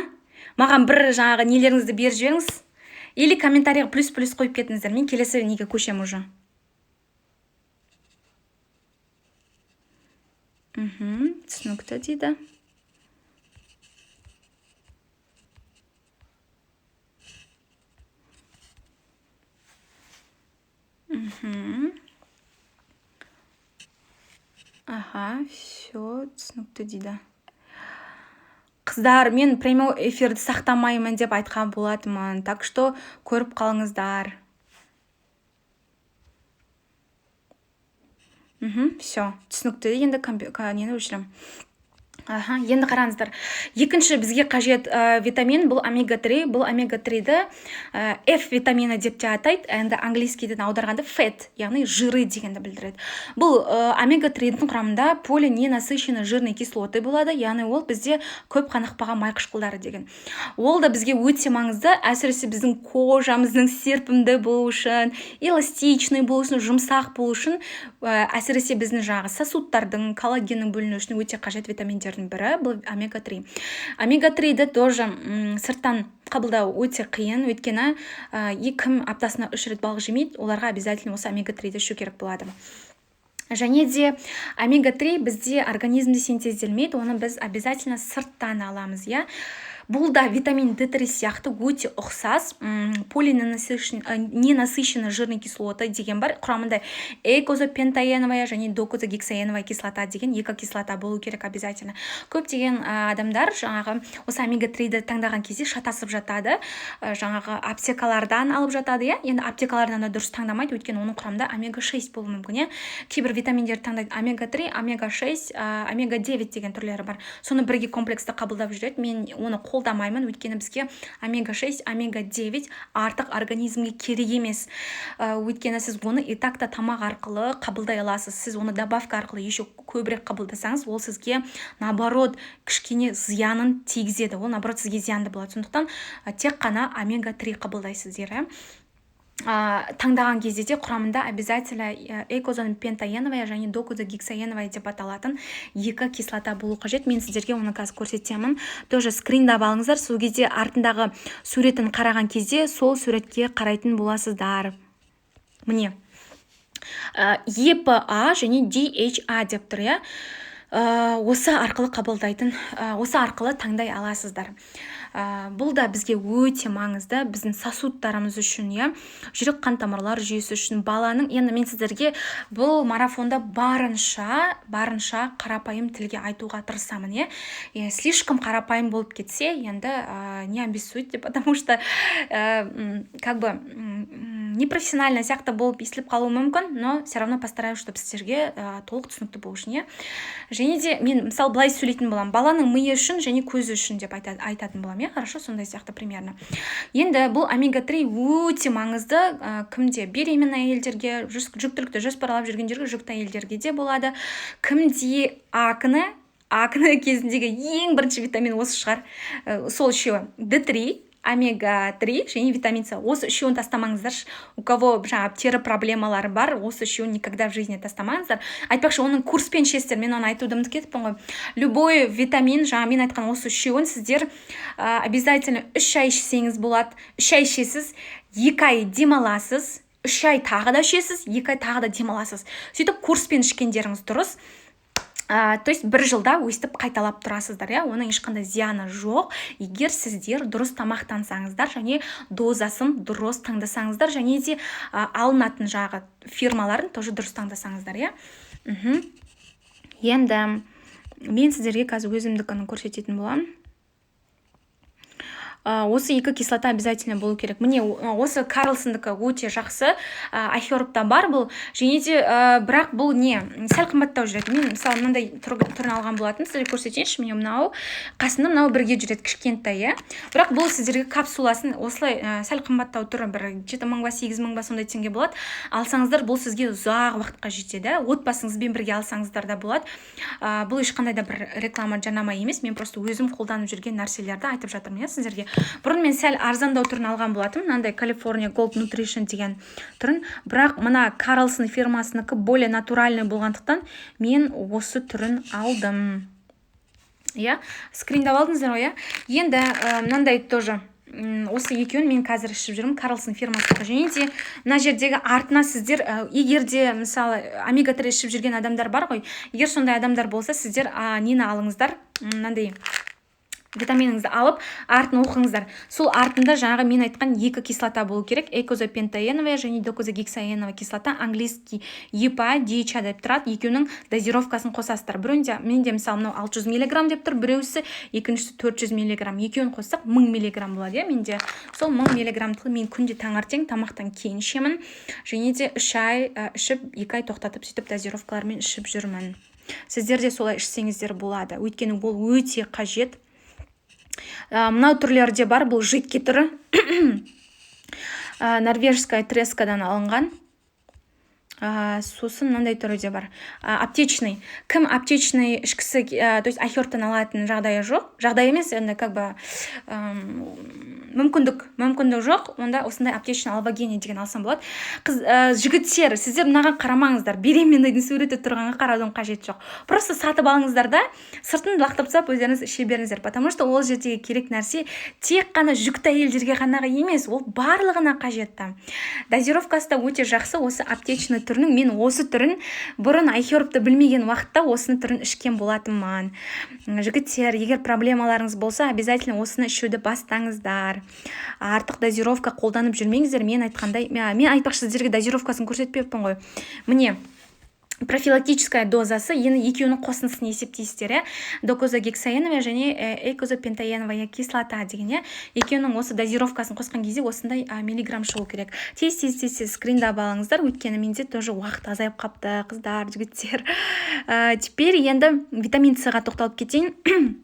Маған бір жаңағы нелеріңізді беріп жіберіңіз. Или комментарийға плюс-плюс қойып кетіңіздер. Мен келесі неге көшем уже. Түсінікті дейді. Все, түсінікті дейді. Қыздар, мен прямой эфирді сақтамаймын деп айтқан болатынмын. Так что көріп қалыңыздар. Все, түсінікті. Енді нені өшірем. Енді қараңыздар. Екінші бізге қажет витамин, бұл омега-3. Бұл омега-3-ді F витамины деп те атайды. Енді английскийден аударғанда fat, яғни жиры дегенді білдіреді. Бұл омега-3-дің құрамында полиненасыщенный жирный кислоты болады, яғни ол бізде көп қанықпаған май қышқылдары деген. Ол да бізге өте маңызды, әсіресе біздің кожамыздың серпімді болу үшін, эластичный болу үшін, жұмсақ болу үшін, әсіресе біздің жағы сосудтардың, коллагеннің бөліну үшін өте қажет витаминдердің бірі бұл омега-3. Омега-3-ді тоже сырттан қабылдау өте қиын, өйткені кім аптасына 3 рет балық жемейді, оларға обязательно осы омега-3-ді ішу керек болады. Және де омега-3 бізде организмде синтезделмейді, оны біз обязательно сырттан аламыз, Бұл да витамин D3 сияқты өте ұқсас, полиненасыщенный жирный кислота деген бар. Құрамында эйкозапентаеновая және докозагексаеновая кислота деген екі кислота болу керек обязательно. Көптеген адамдар жаңағы осы омега-3-ді таңдаған кезде шатасып жатады. Жаңағы аптекалардан алып жатады, Енді аптекалардан да дұрыс таңдамайды, өйткені оның құрамында омега-6 болуы мүмкін, Кейбір витаминдерді таңдайды омега-3, омега-6, омега-9 деген түрлері бар. Соны бірге комплексті қабылдап жүреді. Мен оны қолдамаймын, өйткені бізге омега-6, омега-9 артық организмге керек емес. Өйткені сіз оны итакта тамақ арқылы қабылдай аласыз. Сіз оны добавка арқылы еще көбірек қабылдасаңыз, ол сізге наоборот кішкене зиянын тигізеді. Ол наоборот сізге зиянды болады. Сондықтан тек қана омега-3 қабылдайсыздар. Таңдаған кезде де құрамында обязательно эйкозапентаеновая және докозагексаеновая деп аталатын екі кислота болу қажет. Мен сіздерге оны қазір көрсетемін. Тоже скриндап алыңыздар. Сол кезде артындағы суретін қараған кезде сол суретке қарайтын боласыздар. Міне. EPA және DHA деп тұр, Осы арқылы қабылдайтын, осы арқылы таңдай аласыздар. Бұл да бізге өте маңызды, біздің сосудтарымыз үшін, жүрек қан тамырлар жүйесі үшін, баланың. Енді мен сіздерге бұл марафонда барынша қарапайым тілге айтуға тырысамын, Слишком қарапайым болып кетсе, енді не обессудьте, потому что как бы непрофессионально сияқты болып естіліп қалуы мүмкін, но все равно постараюсь, чтобы сіздерге толық түсінікті болу үшін, иә. Және де мен мысалы былай сөйлейтін боламын, баланың миы үшін және көзі үшін деп айтатын боламын, иә, хорошо, сондай сияқты примерно. Енді бұл омега-3 өте маңызды, кімде? Беременна әйелдерге, жүктілікті жоспарлап жүргендерге, жүкті әйелдерге де болады. Кімде акне кезіндегі ең бірінші витамин осы шығар. Сол үшеуі D3, омега-3 және витамин С. Осы үшеуін тастамаңыздар. У кого жаңағы тері проблемалары бар, осы үшеуін никогда в жизни тастамаңыздар. Айтпақшы, оның курспен шестер, мен оны айтуды ұмытып кетіппін ғой. Любой витамин, жаңа мен айтқан осы үшеуін сіздер обязательно 3 ай ішсеңіз болады. 3 ай ішесіз, 2 ай демаласыз, 3 ай тағы да ішесіз, 2 ай тағы да демаласыз. Сөйтіп курспен ішкендеріңіз дұрыс. То есть 1 жылда өстіп қайталап тұрасыздар, иә, оның ешқандай зияны жоқ. Егер сіздер дұрыс тамақтансаңыздар және дозасын дұрыс таңдасаңыздар, және де алынатын жағы фирмаларын тоже дұрыс таңдасаңыздар, иә. Енді мен сіздерге қазір өзімдікін көрсететін боламын. Осы 2 кислота обязательно болу керек. Міне, осы Карлсондікі өте жақсы, айхербта бар бұл, және де бірақ бұл не, сәл қымбаттау жүреді. Мен мысалы мынандай түрін алған болатын, сіздерге көрсетейінші, міне мынау, қасында мынау бірге жүреді, кішкентай, иә. Бірақ бұл сіздерге капсуласын осылай сәл қымбаттау түрі, бір 7.000 ба 8.000 ба сондай теңге болады. Алсаңыздар, бұл сізге ұзақ уақытқа жетеді. Отбасыңызбен бірге алсаңыздар да болады. Бұл ешқандай да бір реклама жарнама емес, мен просто өзім қолданып жүрген нәрселерді айтып жатырмын, иә, сіздерге. Бұрын мен сәл арзандау түрін алған болатым, мынандай California Gold Nutrition деген түрін, бірақ мына Карлсон фирмасынікі более натуральный болғандықтан мен осы түрін алдым. Иә, скриндап алдыңыздар ғой, иә. Енді мынандай тоже осы екеуін мен қазір ішіп жүрмін, Карлсон фирмасынікі. Және де мына жердегі артына сіздер, егер де мысалы омега-3 ішіп жүрген адамдар бар ғой, егер сондай адамдар болса, сіздер нені алыңыздар, мынандай витаминіңізді алып, артын оқыңыздар. Сол артында жаңағы мен айтқан 2 кислота болу керек. Эйкозапентаеновая және докозагексаеновая кислота, английский EPA, DHA деп тұрады. Екеуінің дозировкасын қосасыздар. Біреуінде менде мысалы мынау 600 мг деп тұр, біреусі екіншісі 400 мг. Екеуін қоссақ 1000 мг болады, иә, менде. Сол 1000 мг-ті мен күнде таңертең тамақтан кейін ішемін. Және де 3 ай ішіп, 2 ай тоқтатып, сөйтіп дозировкалармен ішіп жүрмін. Сіздер де солай ішсеңіздер болады. Өйткені бұл өте қажет. Мынау түрлері де бар, бұл жидкий түрі. Норвежская трескадан алынған. Сосын мынандай түрі де бар. Аптечный. Кім аптечный ішкісі, то есть айхербтан алатын жағдайы жоқ. Жағдай емес, енді как бы мүмкіндік жоқ, онда осындай аптечный алвагения деген алсам болады. Жігіттер, сіздер мынаған қарамаңыздар. Беременныйдың суреті тұрғанға қараудың қажет жоқ. Просто сатып алыңыздар да, сыртын лақтырып тастап өздеріңіз іше беріңіздер. Потому что ол жердегі керек нәрсе тек қана жүкті әйелдерге ғана емес, ол барлығына қажетті. Дозировкасы да өте жақсы. Осы аптечный түрінің, мен осы түрін бұрын айхербті білмеген уақытта осыны түрін ішкен болатынмын. Жігіттер, егер проблемаларыңыз болса, обязательно осыны ішуді бастаңыздар. Артық дозировка қолданып жүрмеңіздер. Мен айтқандай, мен айтпақшы сіздерге дозировкасын көрсетпеппін ғой. Міне, профилактическая дозасы, енді екеуінің қосындысын есептейсіздер, докозагексаеновая және эйкозапентаеновая кислота деген, екеуінің осы дозировкасын қосқан кезде осындай миллиграмм шығу керек. Тез скриндап алыңыздар, өйткені менде тоже уақыт азайып қапты, қыздар, жігіттер. Теперь енді витамин С-ға тоқталып кетейін.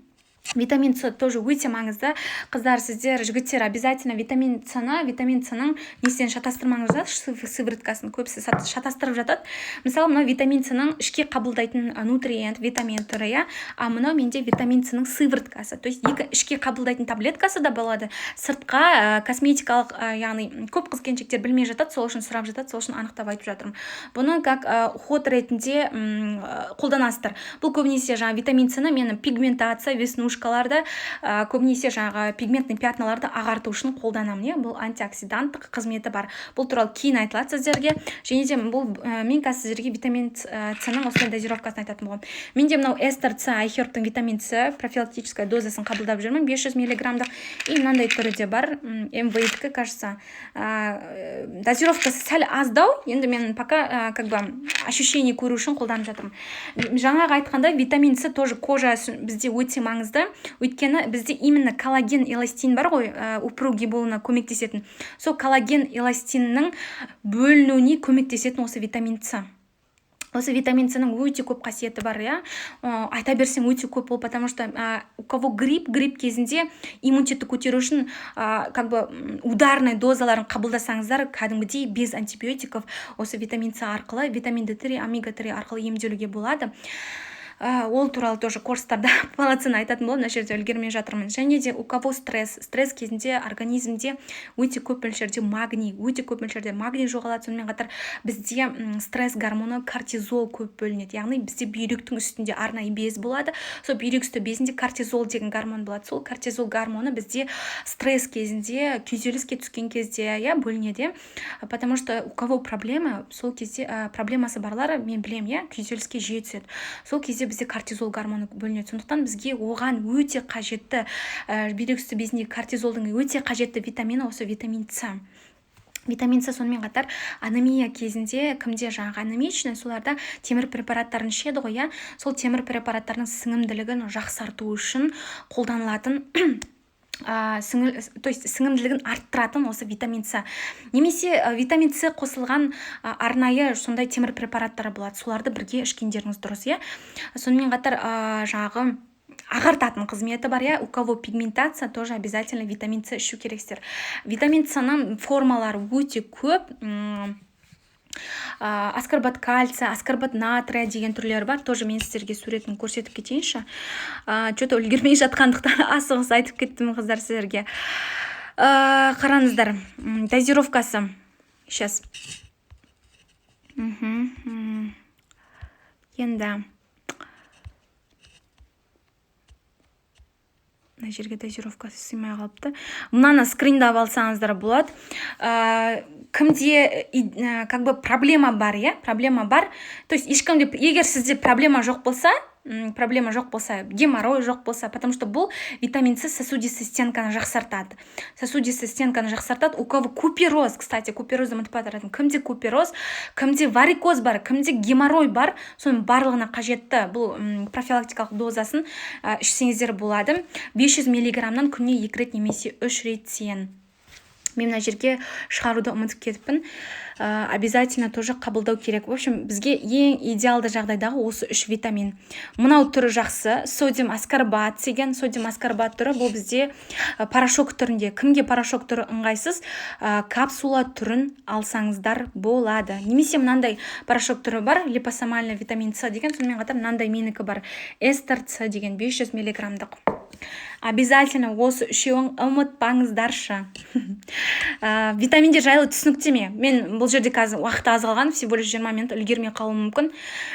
Витамин С тоже өте маңызды. Қыздар, сіздер, жігіттер, обязательно витамин С-ның несен шатастырмаңыздар, сывырткасын көбісі шатастырып жатады. Мысалы, мынау витамин С-ның ішке қабылдайтын нутриент, витамин түрі, мынау менде витамин С-ның сывырткасы. То есть, ішке қабылдайтын таблеткасы да болады. Сыртқа косметикалық, яғни көп қыз-келіншектер білмей жатады, сол үшін сұрап жатады, сол үшін анықтап айтып жатырмын. Бұны как ход ретінде қолданасыздар. Бұл көбінесе жаңа витамин С-ны менің пигментация, веснушкаларды, көбінесе жаңағы пигментный пятналарды ағарту үшін қолданамын. Бұл антиоксиданттық қызметі бар. Бұл туралы кейін айтылады сіздерге. Және де бұл мен қазір сіздерге витамин С-ның осындай дозировкасын айтатын боламын. Менде мынау эстер С, айхербтің витамин С профилактическая дозасын қабылдап жүрмін, 500 мг. И мынандай түрі де бар, МВ-дікі, кажется. Дозировкасы сәл аздау, енді мен пока как бы ощущение көру үшін қолданып жатырмын. Жаңағы айтқанда витамин С тоже кожа бізде өте маңызды. маңызды, өйткені бізде именно коллаген эластин бар ғой, упругий болуына көмектесетін. Сол коллаген эластиннің бөлінуіне көмектесетін осы витамин С. Осы витамин С-ның өте көп қасиеті бар, айта берсем өте көп бол, потому что у кого грипп кезінде иммунитетті көтеру үшін ударный дозаларын қабылдасаңыздар, кәдімгідей без антибиотиков осы витамин С арқылы, витамин D3, омега-3 арқылы емделуге болады. Ол туралы тоже курстарда полноценно айтатын боламын, мына жерде үлгермей жатырмын. Және де у кого стресс кезінде организмде өте көп мөлшерде магний жоғалады. Сонымен қатар бізде стресс гормоны кортизол көп бөлінеді. Яғни бізде бүйректің үстінде арнайы без болады. Сол бүйрек үсті безінде кортизол деген гормон болады. Сол кортизол гормоны бізде стресс кезінде, күйзеліске түскен кезде бөлінеді. Потому что у кого проблема, сол кезде проблемасы барлары мен білем, күйзеліске жиі түседі. Сол кезде бізде кортизол гормоны бөлінеді. Сондықтан бізге оған өте қажетті, бүйрек үсті безіндегі кортизолдың өте қажетті витамины осы витамин С. Витамин С сонымен қатар анемия кезінде, кімде анемичный, соларда темір препараттарын ішеді ғой, сол темір препараттарының сіңімділігін жақсарту үшін қолданылатын сіңімділігін арттыратын осы витамин С. Немесе витамин С қосылған арнайы сондай темір препараттары болады. Соларды бірге ішкендеріңіз дұрыс, Сонымен қатар ағартатын қызметі бар, у кого пигментация, тоже обязательно витамин С ішу керексіздер. Витамин С-ның формалары өте көп. Аскорбат кальция, аскорбат натрия деген түрлері бар. Тоже мен сіздерге суретін көрсетіп кетейінші. Что-то үлгермей жатқандықтан асығыс айтып кеттім қыздар сіздерге. Қараңыздар, дозировкасы. Сейчас. Енді мына жерге дозировкасы сыймай қалыпты. Мынаны скриндап алсаңыздар болады. Кімде проблема бар, проблема бар. То есть ешкімде, егер сізде проблема жоқ болса, геморрой жоқ болса, потому что бұл витамин С сосудистый стенканы жақсартады. У кого купероз, кстати, куперозды ұмытып жатырмын. Кімде купероз, кімде варикоз бар, кімде геморрой бар, соның барлығына қажетті бұл профилактикалық дозасын ішсеңіздер болады. 500 миллиграммнан күніне 2 рет немесе 3 реттен. Мен мына жерге шығаруды ұмытып кетіппін. Обязательно тоже қабылдау керек. В общем, бізге ең идеалды жағдайдағы осы 3 витамин. Мынау түрі жақсы, содиум аскорбат деген, содиум аскорбат түрі бұл бізде порошок түрінде. Кімге порошок түрі ыңғайсыз, капсула түрін алсаңыздар болады. Немесе мынандай порошок түрі бар, липосомальный витамин С деген, сонымен қатар мынандай менікі бар, эстер С деген 500 миллиграммдық. Обязательно осы үшеуін ұмытпаңыздаршы. Витаминдер жайлы түсініктеме. Мен бұл жерде қазір уақыты аз қалған, всего лишь 20 минут үлгермей қалуым мүмкін.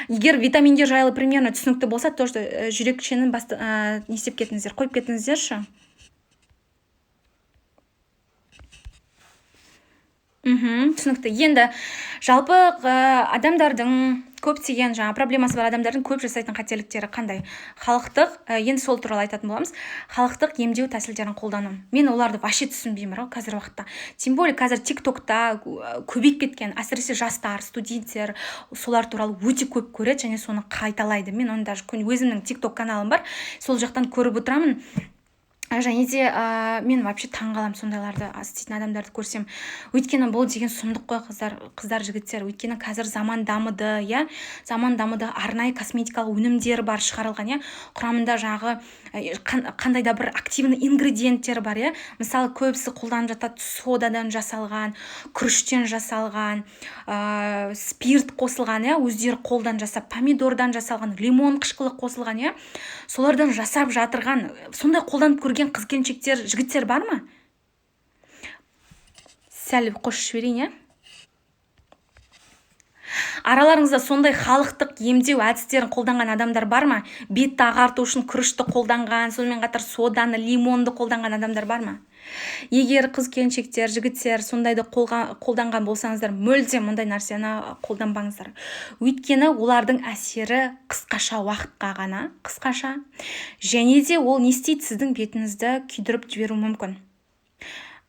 Егер витаминдер жайлы примерно түсінікті болса, то что жүрекшенің не істеп кетіңіздер, қойып кетіңіздерші. Түсінікті. Енді жалпы адамдардың көптеген проблемасы бар адамдардың көп жасайтын қателіктері қандай? Халықтық, енді сол туралы айтатын боламыз. Халықтық емдеу тәсілдерін қолдану. Мен оларды вообще түсінбеймін қазір уақытта. Тем более қазір TikTokта көбейіп кеткен, әсіресе жастар, студенттер солар туралы өте көп көреді және соны қайталайды. Мен оны даже өзімнің TikTok каналым бар, сол жақтан көріп отырамын. Және де мен вообще таңғалам сондайларды істейтін адамдарды көрсем. Өйткені бұл деген сұмдық қой, қыздар, жігіттер. Өйткені қазір заман дамыды, заман дамыды, арнайы косметикалық өнімдер бар шығарылған, құрамында қандай да бір активный ингредиенттер бар, Мысалы, көбісі қолданып жатады содадан жасалған, күріштен жасалған, спирт қосылған, өздері қолдан жасап, помидордан жасалған, лимон қышқылы қосылған, солардан жасап жатырған, сондай қолданып көрген қыз-келіншектер, жігіттер бар ма? Сәл қосып жіберейін, Араларыңызда сондай халықтық емдеу әдістерін қолданған адамдар бар ма? Бетті ағарту үшін күрішті қолданған, сонымен қатар соданы, лимонды қолданған адамдар бар ма? Егер қыз-келіншектер, жігіттер сондайды қолданған болсаңыздар, мүлдем мұндай нәрсені қолданбаңыздар. Өйткені олардың әсері қысқаша уақытқа ғана, және де ол не істейді, сіздің бетіңізді күйдіріп жіберуі мүмкін.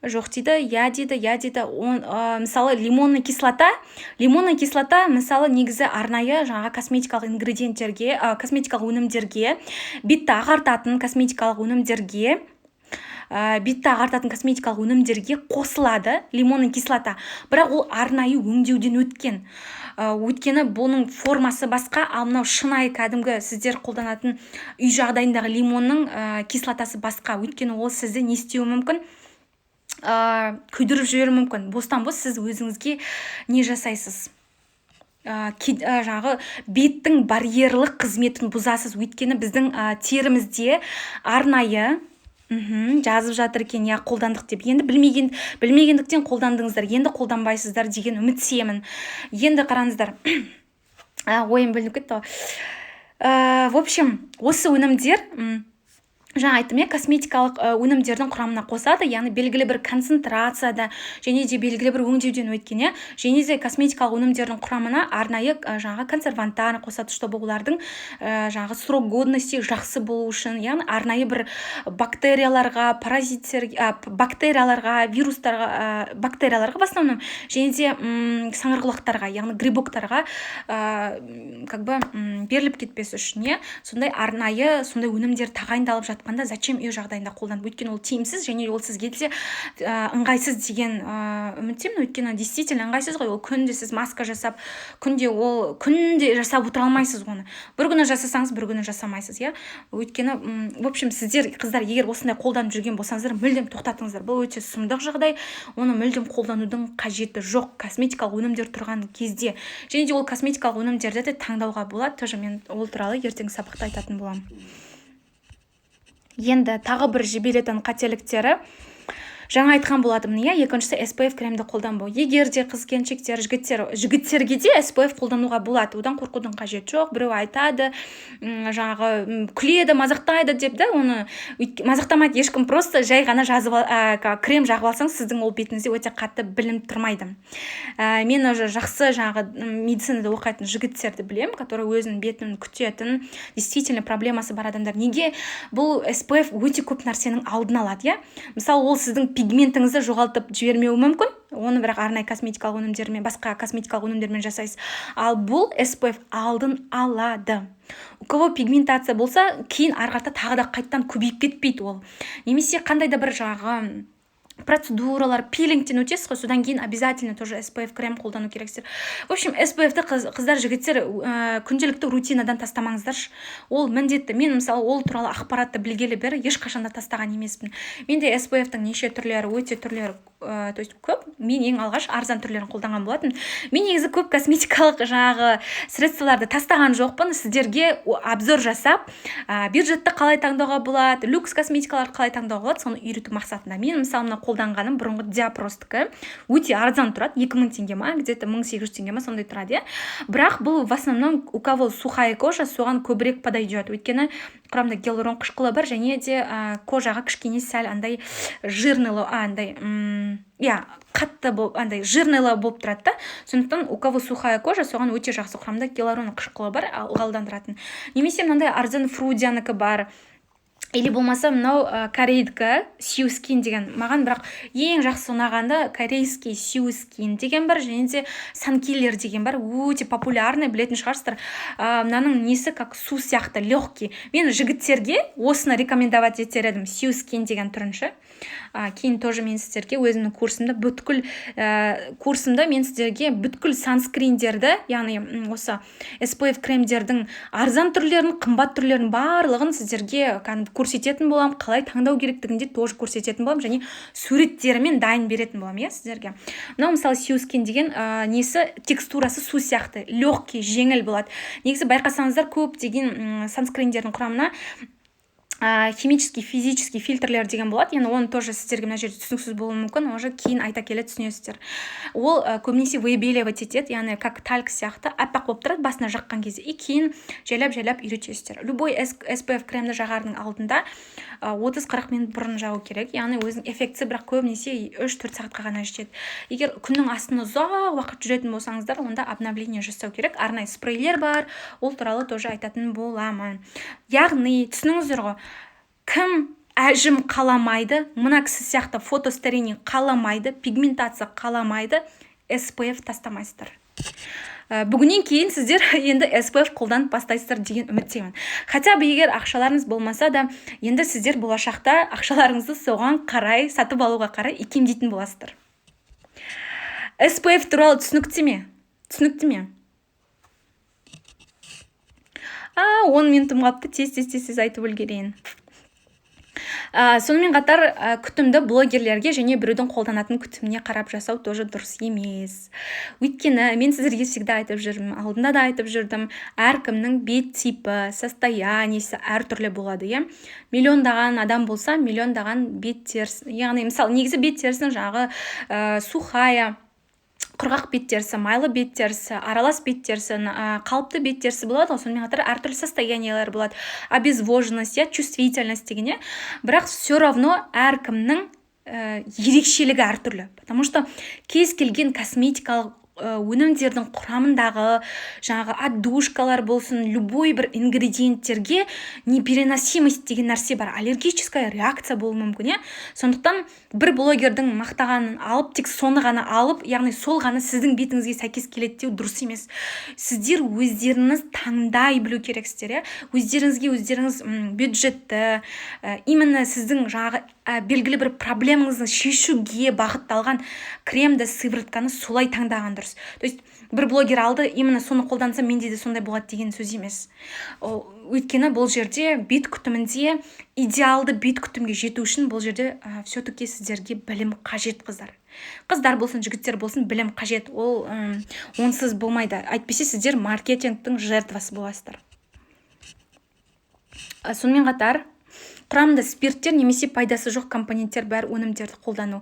жоқ дейді, иә дейді. Мысалы лимонный кислота мысалы негізі арнайы жаңағы косметикалық ингредиенттерге, косметикалық өнімдерге, бетті ағартатын косметикалық өнімдерге қосылады лимонный кислота, бірақ ол арнайы өңдеуден өткен. Өйткені бұның формасы басқа, ал мынау шынайы кәдімгі сіздер қолданатын үй жағдайындағы лимонның кислотасы басқа. Өйткені ол сізді не істеуі мүмкін, күйдіріп жіберуі мүмкін. Бостан бос сіз өзіңізге не жасайсыз, жаңағы беттің барьерлік қызметін бұзасыз. Өйткені біздің терімізде арнайы жазып жатыр екен, я қолдандық деп. Енді білмегендіктен қолдандыңыздар, енді қолданбайсыздар деген үмітсемін. Енді қараңыздар, ойым бөлініп кетті. В общем, осы өнімдер жаңа айттым, косметикалық өнімдердің құрамына қосады, яғни белгілі бір концентрацияда және де белгілі бір өңдеуден өткен, және де косметикалық өнімдердің құрамына арнайы жаңағы консерванттар қосады, чтобы олардың жаңағы срок годности жақсы болу үшін, яғни арнайы бір бактерияларға, бактерияларға в основном, және де саңырғылақтарға, яғни грибоктарға беріліп кетпес үшін, сондай арнайы сондай өнімдер тағайындалып жатқан. Зачем үй жағдайында қолданып? Өйткені ол тиімсіз, және ол сізге де ыңғайсыз деген үміттемін. Өйткені действительно ыңғайсыз ғой, ол күнде сіз маска жасап, күнде жасап отыра алмайсыз оны. Бір күні жасасаңыз, бір күні жасамайсыз, Өйткені, в общем, сіздер қыздар егер осындай қолданып жүрген болсаңыздар, мүлдем тоқтатыңыздар. Бұл өте сұмдық жағдай, оны мүлдем қолданудың қажеті жоқ. Косметикалық өнімдер тұрған кезде, және де ол косметикалық өнімдерді де таңдауға болады. Тоже мен ол туралы ертеңгі сабақта айтатын боламын. Енді тағы бір жіберетін қателіктері жаңа айтқан болатынмын, екіншісі SPF кремді қолданбау. Егер де қыз-келіншектер, жігіттерге де SPF қолдануға болады, одан қорқудың қажеті жоқ. Біреу айтады, жаңағы күледі, мазақтайды деп, оны мазақтамайды ешкім, просто жай ғана крем жағып алсаң, сіздің ол бетіңізде өте қатты білініп тұрмайды. Мен уже жақсы жаңағы медицинада оқитын жігіттерді білем, которые өзінің бетін күтетін, действительно проблемасы бар адамдар. Неге? Бұл SPF өте көп нәрсенің алдын алады, Мысалы, ол сіздің пигментіңізді жоғалтып жібермеуі мүмкін, оны бірақ арнайы косметикалық өнімдермен, басқа косметикалық өнімдермен жасайсыз. Ал бұл SPF алдын алады. У кого пигментация болса, кейін арқарта тағы да қайттан көбейіп кетпейді ол. Немесе қандай да бір жағы процедуралар, пилингтен өтесіз ғой, содан кейін обязательно тоже SPF крем қолдану керексіздер. В общем, SPF-ті қыздар, жігіттер күнделікті рутинадан тастамаңыздаршы. Ол міндетті. Мен мысалы ол туралы ақпаратты білгелі бері ешқашанда тастаған емеспін. Менде SPF-тің неше түрлері, өте түрлері то есть көп. Мен ең алғаш арзан түрлерін қолданған болатын. Мен негізі көп косметикалық жаңағы средстволарды тастаған жоқпын. Сіздерге обзор жасап, бюджетті қалай таңдауға болады, люкс косметикаларды қалай таңдауға болады, соны үйрету мақсатында. Мен мысалы қолданғаным бұрынғы диапростікі, өте арзан тұрады, 2000 теңге ма, где-то 1800 теңге ма, сондай тұрады, Бірақ бұл в основном у кого сухая кожа, соған көбірек подойдет. Өйткені құрамында гиалурон қышқылы бар, және де кожаға кішкене сәл андай жирнылы, қатты болып, андай жирнылы болып тұрады. Сондықтан у кого сухая кожа, соған өте жақсы құрамда гиалурон қышқылы бар, ылғалдандыратын. Немесе мынандай арзан Фрудиянікі бар. Или болмаса мынау корейдікі Сью Скин деген. Маған бірақ ең жақсы ұнағанды корейский Сью Скин деген бар, және де Санкиллер деген бар. Өте популярный, білетін шығарсыздар. Мынаның несі как су сияқты, легкий. Мен жігіттерге осыны рекомендовать етер едім, Сью Скин деген түрінші. Кейін тоже мен сіздерге өзімнің курсымда мен сіздерге бүткіл санскриндерді, яғни осы SPF кремдердің арзан түрлерін, қымбат түрлерін барлығын сіздерге көрсететін болам, қалай таңдау керектігінде тоже көрсететін болам, және суреттерімен дайын беретін болам, сіздерге. Мынау мысалы Сью Скин деген несі текстурасы су сияқты, легкий, жеңіл болады. Негізі байқасаңыздар көп деген санскриндердің құрамына химический, физический фильтрлер деген болады. Енді оны тоже сіздерге мына жерде түсініксіз болуы мүмкін, уже кейін айта келе түсінесіздер. Ол көбінесе выбеливать етеді, яғни как тальк сияқты аппақ болып тұрады басына жаққан кезде. И кейін жайлап үйретесіздер. Любой SPF кремді жағардың алдында 30-40 минут бұрын жағу керек. Яғни өзінің эффекті бірақ көбінесе 3-4 сағатқа ғана жетеді. Егер күннің астында ұзақ уақыт жүретін болсаңыздар, онда обновление жасау керек. Арнайы спрейлер бар, ол туралы тоже айтатын боламын. Яғни түсініңіздер ғой, кім әжім қаламайды, мына кісі сияқты фотостарение қаламайды, пигментация қаламайды, SPF тастамайсыздар. Бүгіннен кейін сіздер енді SPF қолданып бастайсыздар деген үміттемін. Хотя бы егер ақшаларыңыз болмаса да, енді сіздер болашақта ақшаларыңызды соған қарай, сатып алуға қарай икемдейтін боласыздар. SPF туралы түсінікті ме? 10 минутым қалыпты, тез айтып үлгерейін. Сонымен қатар күтімді блогерлерге және біреудің қолданатын күтіміне қарап жасау тоже дұрыс емес. Өйткені мен сіздерге всегда айтып жүрмін, алдында да айтып жүрдім, әркімнің бет типі, состояниесі әртүрлі болады, иә. Миллиондаған адам болса, миллиондаған бет терісі, яғни мысалы негізі бет терісінің жағы сухая, құрғақ бет терісі, майлы бет терісі, аралас бет терісі, қалыпты бет терісі болады, сонымен қатар әртүрлі состояниялар болады, обезвоженность, чувствительность деген, бірақ все равно әркімнің ерекшелігі әртүрлі, потому что кез келген косметикалық өнімдердің құрамындағы жаңағы отдушкалар болсын, любой бір ингредиенттерге непереносимость деген нәрсе бар, аллергическая реакция болуы мүмкін, иә. Сондықтан бір блогердің мақтағанын алып, тек соны ғана алып, яғни сол ғана сіздің бетіңізге сәйкес келеді деу дұрыс емес. Сіздер өздеріңіз таңдай білу керексіздер, иә. Өздеріңіз бюджетті, именно сіздің жаңағы белгілі бір проблемаңызды шешуге бағытталған кремді, сыворотканы солай таңдаған дұрыс. То есть бір блогер алды, именно соны қолданса менде де сондай болады деген сөз емес. Өйткені бұл жерде бет күтімінде, идеалды бет күтімге жету үшін бұл жерде все-таки сіздерге білім қажет, қыздар. Қыздар болсын, жігіттер болсын, білім қажет. Ол онсыз болмайды. Әйтпесе сіздер маркетингтің жертвасы боласыздар. Сонымен қатар құрамында спирттер немесе пайдасы жоқ компоненттер бар өнімдерді қолдану.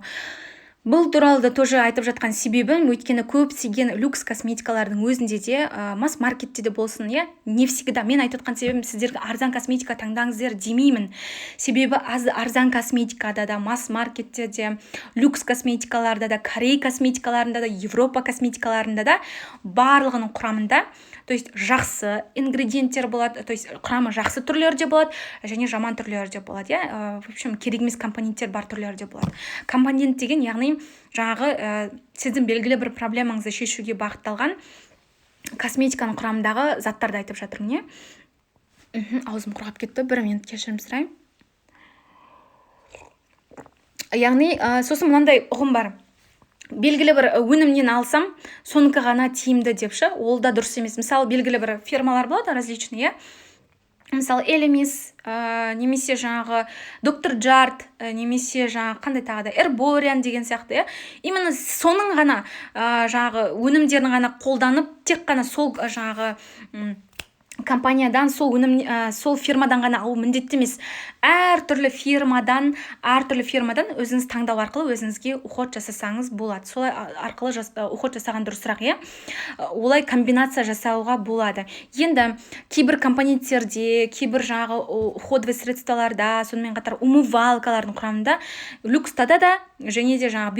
Бұл туралы да тоже айтып жатқан себебім, өйткені көптеген люкс косметикалардың өзінде де, масс-маркетте де болсын, не всегда. Мен айтып жатқан себебім, сіздерге арзан косметика таңдаңыздар демеймін. Себебі арзан косметикада да, масс-маркетте де, люкс косметикаларда да, Корей косметикаларында да, Европа косметикаларында да барлығының құрамында, то есть жақсы ингредиенттер болады, то есть құрамы жақсы түрлері де болады, және жаман түрлері де болады, в общем, керек емес компоненттер бар түрлері де болады. Компонент деген, яғни жаңағы сіздің белгілі бір проблемаңызды шешуге бағытталған косметиканың құрамындағы заттарды айтып жатырмын, не? Аузым құрғап кетті, 1 минут кешірім сұраймын. Яғни, сосын мынандай ұғым бар. Белгілі бір өнімнен алсам, соныкі ғана тиімді депші, ол да дұрыс емес. Мысалы, белгілі бір фирмалар болады, различные, мысалы, Элемис, немесе жаңағы Доктор Джарт, немесе жаңағы қандай тағы да Эрбориан деген сияқты, именно соның ғана жаңағы өнімдерін ғана қолданып, тек қана сол жаңағы компаниядан, сол фирмадан ғана алу міндетті емес. Әртүрлі фирмадан өзіңіз таңдау арқылы өзіңізге уход жасасаңыз болады. Солай арқылы уход жасаған дұрысырақ, олай комбинация жасауға болады. Енді кейбір компоненттерде, кейбір жаңағы уходовый средстволарда, сонымен қатар умывалкалардың құрамында, люкстада да, және де жаңағы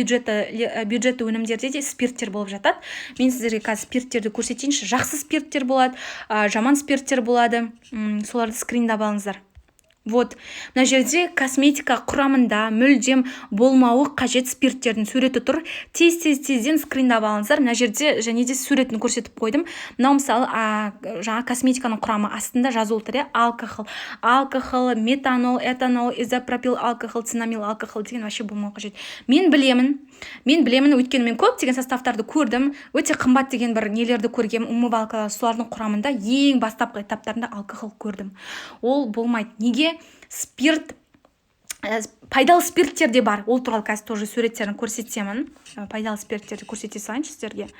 бюджетті өнімдерде де спирттер болып жатады. Мен сіздерге қазір спирттерді көрсетейінші. Жақсы спирттер болады, жаман спирттер болады. Соларды скриндап алыңыздар. Вот, мына жерде косметика құрамында мүлдем болмауы қажет спирттердің суреті тұр. Тезден скриндап алыңыздар. Мына жерде және де суретін көрсетіп қойдым. Мынау мысалы жаңа косметиканың құрамы астында жазулы тұр, алкохол, метанол, этанол, изопропил алкохол, цинамил алкохол деген вообще болмау қажет. Мен білемін, өйткені мен көптеген составтарды көрдім, өте қымбат деген бір нелерді көргем, умывалкалар, солардың құрамында ең бастапқы этаптарында алкохол көрдім. Ол болмайды. Неге? Спирт, пайдалы спирттер де бар. Ол туралы қазір тоже суреттерін көрсетемін. Пайдалы спирттерді көрсете салайыншы сіздерге.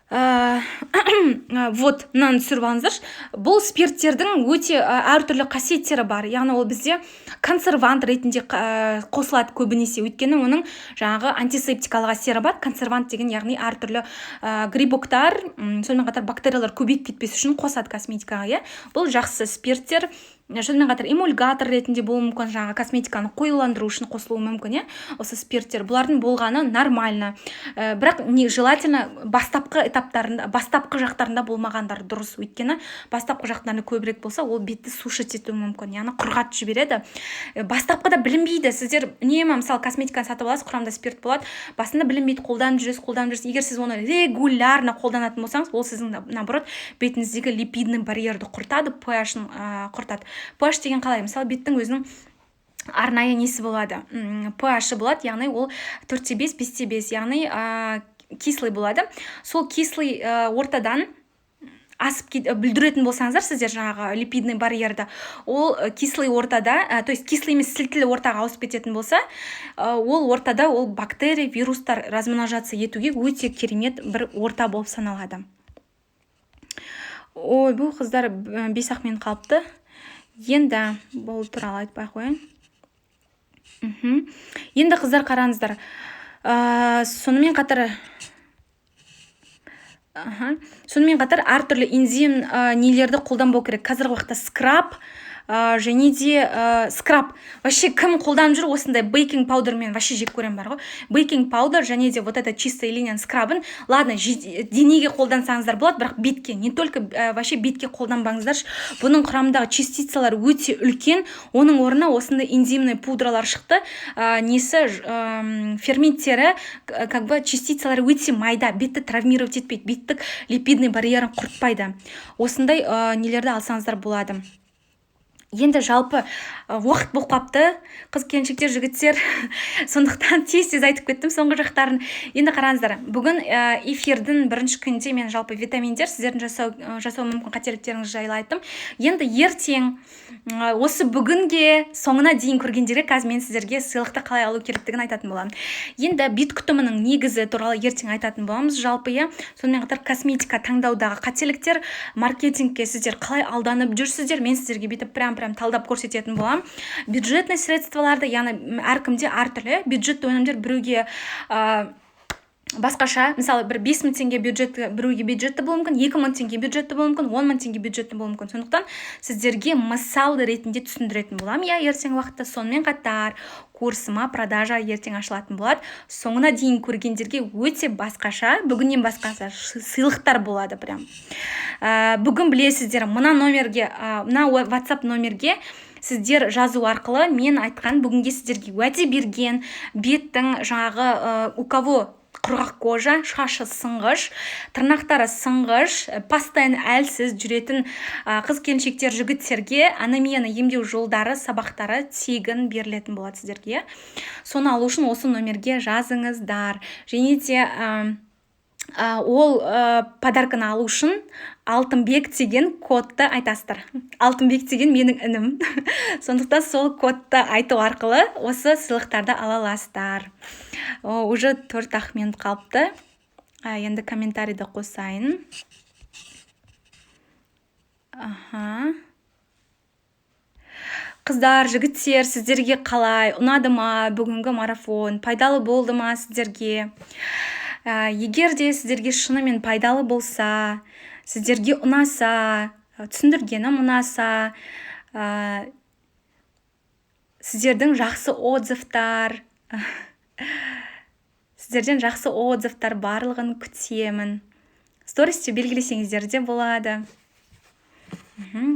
Вот, мынаны түсіріп алыңыздар. Бұл спирттердің өте әртүрлі қасиеттері бар. Яғни ол бізде консервант ретінде қосылады көбінесе. Өйткені оның жаңағы антисептикалық әсері бар. Консервант деген, яғни әртүрлі грибоктар, сонымен қатар бактериялар көбейіп кетпес үшін қосады косметикаға. Бұл жақсы спирттер. сонымен қатар эмульгатор ретінде болуы мүмкін, жаңағы косметиканы қоюландыру үшін қосылуы мүмкін, осы спирттер. Бұлардың болғаны нормально. Бірақ не желательно бастапқы этаптарында, бастапқы жақтарында болмағандар дұрыс. Өйткені бастапқы жақтарында көбірек болса, ол бетті сушить етуі мүмкін, яғни құрғатып жібереді. Бастапқыда білінбейді. Сіздер үнемі мысалы косметиканы сатып аласыз, құрамында спирт болады. Басында білінбейді, қолданып жүресіз. Егер сіз оны регулярно қолданатын болсаңыз, ол сіздің наоборот бетіңіздегі липидный барьерді құртады, pH-ын құртады. pH деген қалай? Мысалы беттің өзінің арнайы несі болады, pH-ы болады, яғни ол 4,5, 5,5, яғни кислый болады. Сол кислый ортадан асып бүлдіретін болсаңыздар, сіздер жаңағы липидный барьерді, ол кислый ортада, то есть кислый емес сілтілі ортаға ауысып кететін болса, ол ортада ол бактерия, вирустар размножаться етуге өте керемет бір орта болып саналады. Ой, бұл қыздар 5-ақ минут қалыпты. Енді бұл туралы айтпай қояйын. Енді қыздар қараңыздар. Сонымен қатар әртүрлі энзим нелерді қолданбау керек. Қазіргі уақытта скраб және де скраб. Вообще кім қолданып жүр осындай бейкинг паудермен, вообще жек көрем бар ғой. Бейкинг паудер және де вот это чистая линияның скрабын, ладно, денеге қолдансаңыздар болады, бірақ бетке, не только вообще бетке қолданбаңыздар. Бұның құрамындағы частицалар өте үлкен, оның орнына осындай энзимный пудралар шықты. Несі ферменттері, как бы частицалары өте майда, бетті травмировать етпейді, беттік липидный барьерін құртпайды. Осындай нелерді алсаңыздар болады. Енді жалпы уақыт болып қапты, қыз-келіншектер, жігіттер, сондықтан тез айтып кеттім соңғы жақтарын. Енді қараңыздар, бүгін эфирдің бірінші күнде мен жалпы витаминдер сіздердің жасау мүмкін қателіктеріңіз жайлы айттым. Енді ертең осы бүгінге соңына дейін көргендерге қазір мен сіздерге сыйлықты қалай алу керектігін айтатын боламын. Енді бет күтімінің негізі туралы ертең айтатын боламыз. Жалпы сонымен қатар косметика таңдаудағы қателіктер, маркетингке сіздер қалай алданып жүрсіздер, мен сіздерге бүйтіп прям талдап көрсететін болам. Бюджетный средстволарды, яғни әркімде әртүрлі бюджетті өнімдер біреуге басқаша, мысалы бір 5 мың теңге бюджетті, біреуге бюджетті болуы мүмкін, 2 мың теңге бюджетті болуы мүмкін, 10 мың теңге бюджетті болуы мүмкін. Сондықтан сіздерге мысал ретінде түсіндіретін болам. Ертең уақытта сонымен қатар курсыма продажа ертең ашылатын болады. Соңына дейін көргендерге өте басқаша, бүгіннен басқаша сыйлықтар болады прям. Бүгін білесіздер, мына номерге, мына WhatsApp номерге сіздер жазу арқылы мен айтқан бүгінге сіздерге уәде берген беттің жаңағы у кого құрғақ кожа, шашы сынғыш, тырнақтары сынғыш, постоянно әлсіз жүретін қыз-келіншектер, жігіттерге анемияны емдеу жолдары, сабақтары тегін берілетін болады сіздерге. Соны алу үшін осы номерге жазыңыздар. Және де ол подарканы алу үшін Алтынбек деген кодты айтасыздар. Алтынбек деген менің інім. Сондықтан сол кодты айту арқылы осы сыйлықтарды ала аласыздар. Уже 4 минут қалыпты. Енді комментарийді қосайын. Қыздар, жігіттер, сіздерге қалай? Ұнады ма бүгінгі марафон? Пайдалы болды ма сіздерге? Егер де сіздерге шынымен пайдалы болса, сіздерге ұнаса, түсіндіргенім ұнаса, сіздерден жақсы отзывтар барлығын күтемін. Стористе белгілесеңіздер де болады.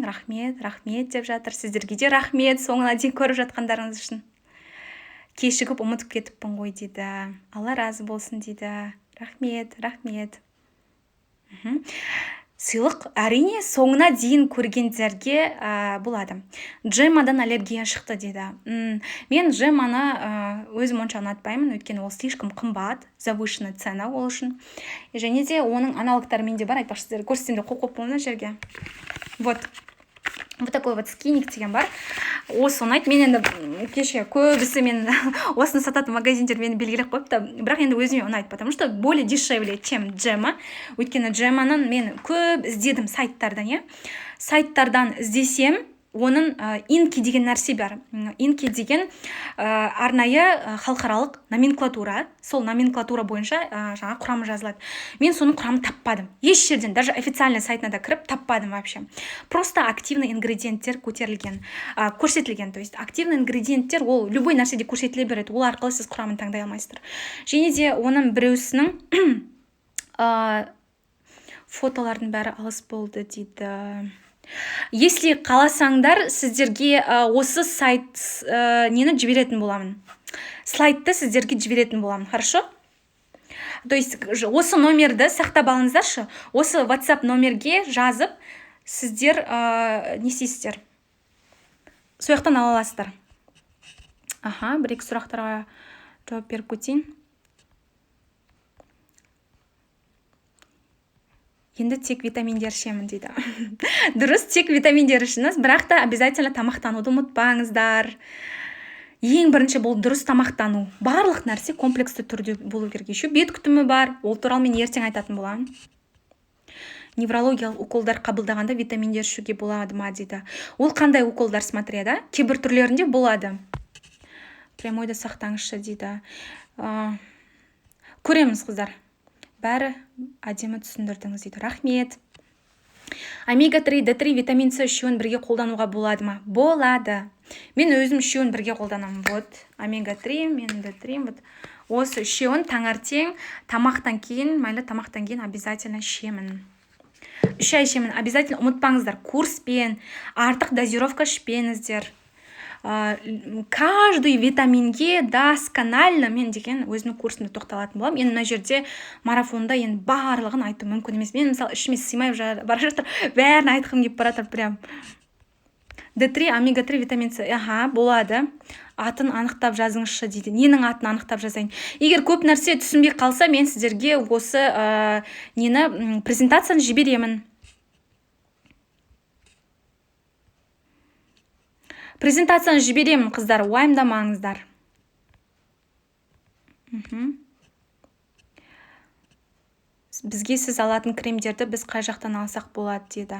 Рахмет деп жатыр. Сіздерге де рахмет, соңына дейін көріп жатқандарыңыз үшін. Кешігіп ұмытып кетіппін ғой дейді. Алла разы болсын дейді. Рахмет. Сыйлық әрине соңына дейін көргендерге болады. Джемадан аллергия шықты дейді. Мен джеманы өзім онша ұнатпаймын, өйткені ол слишком қымбат, завышенный цена ол үшін. Және де оның аналогтары менде бар, айтпақшы сіздер көрсетсем де қоп мына жерге. Вот такой вот скиник деген бар. Осы ұнайды. Мен енді кеше көбісі мен осыны сататын магазиндер мені белгілеп қойыпты. Бірақ енді өзіме ұнайды, потому что более дешевле, чем джема. Өйткені джеманын мен көп іздедім сайттардан, Сайттардан іздесем, оның инки деген нәрсе бар. Инки деген арнайы халықаралық номенклатура. Сол номенклатура бойынша жаңа құрамы жазылады. Мен соның құрамын таппадым. Еш жерден, даже официальный сайтына да кіріп таппадым вообще. Просто активный ингредиенттер көрсетілген. То есть активный ингредиенттер ол любой нәрседе көрсетіле береді. Ол арқылы сіз құрамын таңдай алмайсыздар. Және де оның біреусінің фотолардың бәрі алыс болды дейді. Если қаласаңдар, сіздерге осы сайт нені жіберетін боламын. Слайдты сіздерге жіберетін боламын, хорошо? То есть осы номерді сақтап алыңыздаршы. Осы WhatsApp номерге жазып, сіздер не істейсіздер? Сояқтан ала аласыздар. Бір-екі сұрақтарға жауап беріп кетейін. Енді тек витаминдер ішемін дейді. Дұрыс, тек витаминдер ішіңіз, бірақ та обязательно тамақтануды ұмытпаңыздар. Ең бірінші бұл дұрыс тамақтану. Барлық нәрсе комплексті түрде болу керек. Еще бет күтімі бар. Ол туралы мен ертең айтатын боламын. Неврологиялық уколдар қабылдағанда витаминдер ішуге болады ма дейді. Ол қандай уколдар, смотря, да? Кейбір түрлерінде болады. Прямойды сақтаңызшы дейді. Көреміз, қыздар. Бәрі әдемі түсіндірдіңіз дейді. Рахмет. Омега-3, D3 витамин С үшеуін бірге қолдануға болады ма? Болады. Мен өзім үшеуін бірге қолданамын. Вот, омега-3, мен D3, вот. Осы үшеуін таңертең, тамақтан кейін обязательно ішемін. 3 ай ішемін. Обязательно ұмытпаңыздар. Курспен, артық дозировка ішпеңіздер. Каждый витаминге досконально мен деген өзімнің курсымда тоқталатын боламын. Енді мына жерде марафонда енді барлығын айту мүмкін емес. Мен мысалы ішіме сыймай бара жатыр, бәрін айтқым келіп баратыр прям. D3, омега-3 витамин С. Болады. Атын анықтап жазыңызшы дейді. Ненің атын анықтап жазайын? Егер көп нәрсе түсінбей қалса, мен сіздерге осы презентацияны жіберемін. Презентацияны жіберемін, қыздар, уайымдамаңыздар. Бізге сіз алатын кремдерді біз қай жақтан алсақ болады дейді.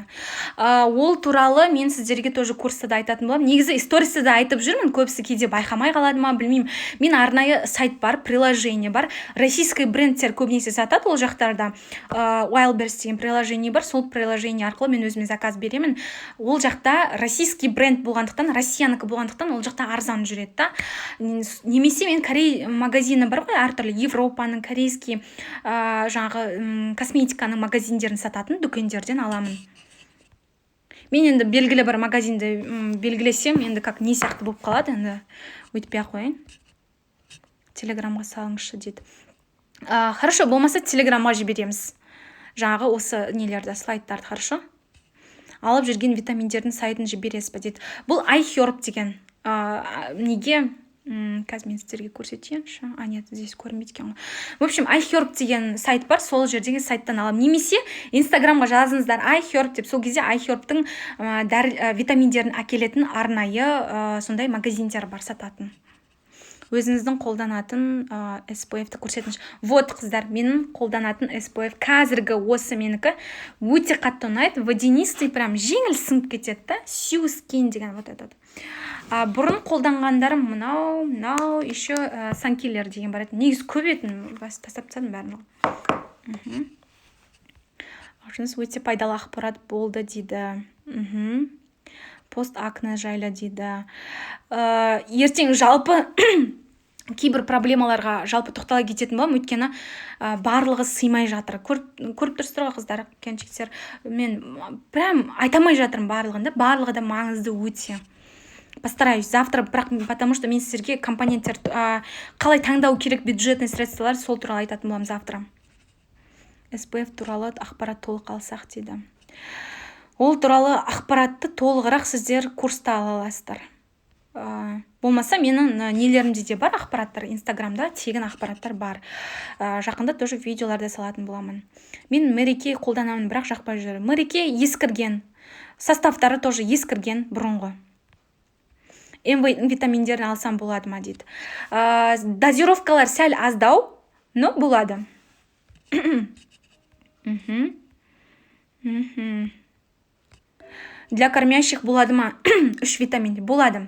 Ол туралы мен сіздерге тоже курста да айтатын боламын. Негізі историста да айтып жүрмін, көбісі кейде байқамай қалады ма, білмеймін. Мен арнайы сайт бар, приложение бар. Российский брендтер көбінесе сатады ол жақтарда. Wildberries деген приложение бар, сол приложение арқылы мен өзіме заказ беремін. Ол жақта российский бренд болғандықтан, Россиянікі болғандықтан ол жақта арзан жүреді да. Немесе мен Корей магазины бар ғой, әртүрлі Европаның, корейский жаңағы косметиканың магазиндерін сататын дүкендерден аламын. Мен енді белгілі бір магазинді белгілесем, енді как не сияқты болып қалады, енді өйтпей қойын. Телеграмға салыңызшы дейді. Хорошо, болмаса телеграмға жібереміз. Жаңағы осы нелерді, слайдтарды, хорошо? Алып жүрген витаминдердің сайтын жібересіз бе дейді. Бұл iHerb деген. Неге? Қазір мен сіздерге көрсетейінші. Нет, здесь көрмейді екен. В общем, iHerb деген сайт бар, сол жердегі сайттан аламын. Немесе инстаграмға жазыңыздар iHerb деп. Сол кезде iHerb'тың витаминдерін әкелетін арнайы сондай магазиндер бар сататын. Өзіңіздің қолданатын SPF-ті көрсетіңізші. Вот, қыздар, менің қолданатын SPF қазіргі осы менікі өте қатты ұнайды. Водянистый, прям жеңіл сіңіп кетеді да. Сью скин деген вот этот. Бұрын қолданғандарым мынау еще санкиллер деген бар еді. Негіз көп етін, тастап тастадым бәрін. Өте пайдалы ақпарат болды дейді. Пост-акне жайлы дейді. Ертең жалпы кейбір проблемаларға жалпы тоқтала кететін боламын, өйткені барлығы сыймай жатыр. Көріп тұрсыздар ғой, қыздар, келіншектер. Мен прям айтамай жатырмын барлығында. Барлығы да маңызды өте. Постараюсь завтра, потому что мен сіздерге компоненттер қалай таңдау керек, бюджетный средстволар, сол туралы айтатын боламын завтра. SPF туралы ақпарат толық алсақ дейді. Ол туралы ақпаратты толығырақ сіздер курста ала аласыздар. Болмаса менің нелерімде де бар ақпараттар, инстаграмда тегін ақпараттар бар. Жақында тоже видеоларды салатын боламын. Мен Мереке қолданамын, бірақ жақпай жүр. Мереке ескірген. Составтары тоже ескірген бұрынғы. Витаминдерін алсам болады ма дейді. Дозировкалар сәл аздау, но болады. Для кормящих болады ма? 3 витамин болады.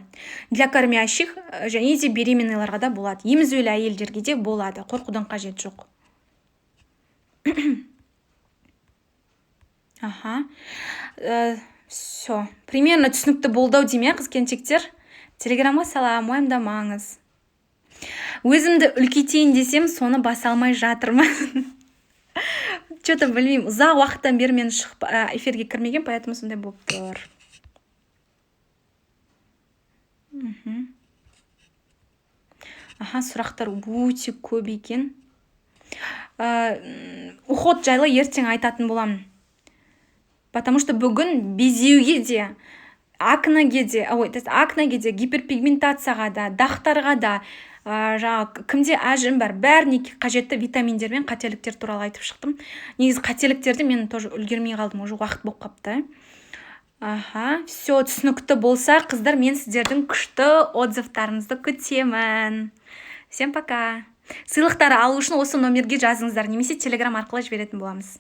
Для кормящих және де беременныйларға да болады. Емізулі әйелдерге де болады. Қорқудан қажет жоқ. Аха. Все. Примерно түсінікті болды деймін, қыз-келіншектер. Телеграмға салам, уайымдамаңыз. Өзімді үлкейтейін десем, соны баса алмай жатырмын. Что-то білмеймін. Ұзақ уақыттан бері мен эфирге кірмеген, поэтому сондай болып тұр. Аха, сұрақтар өте көп екен. Уход жайлы ертең айтатын боламын. Потому что бүгін безеуге де, акнеге де, гиперпигментацияға да, дақтарға да, кімде әжім бар, бәріне қажетті витаминдер мен қателіктер туралы айтып шықтым. Негізі қателіктерді мен тоже үлгермей қалдым, уже уақыт болып қапты. Аха, все түсінікті болса, қыздар, мен сіздердің күшті отзывтарыңызды күтемін. Всем пока. Сыйлықтары алу үшін осы номерге жазыңыздар, немесе телеграм арқылы жіберетін боламыз.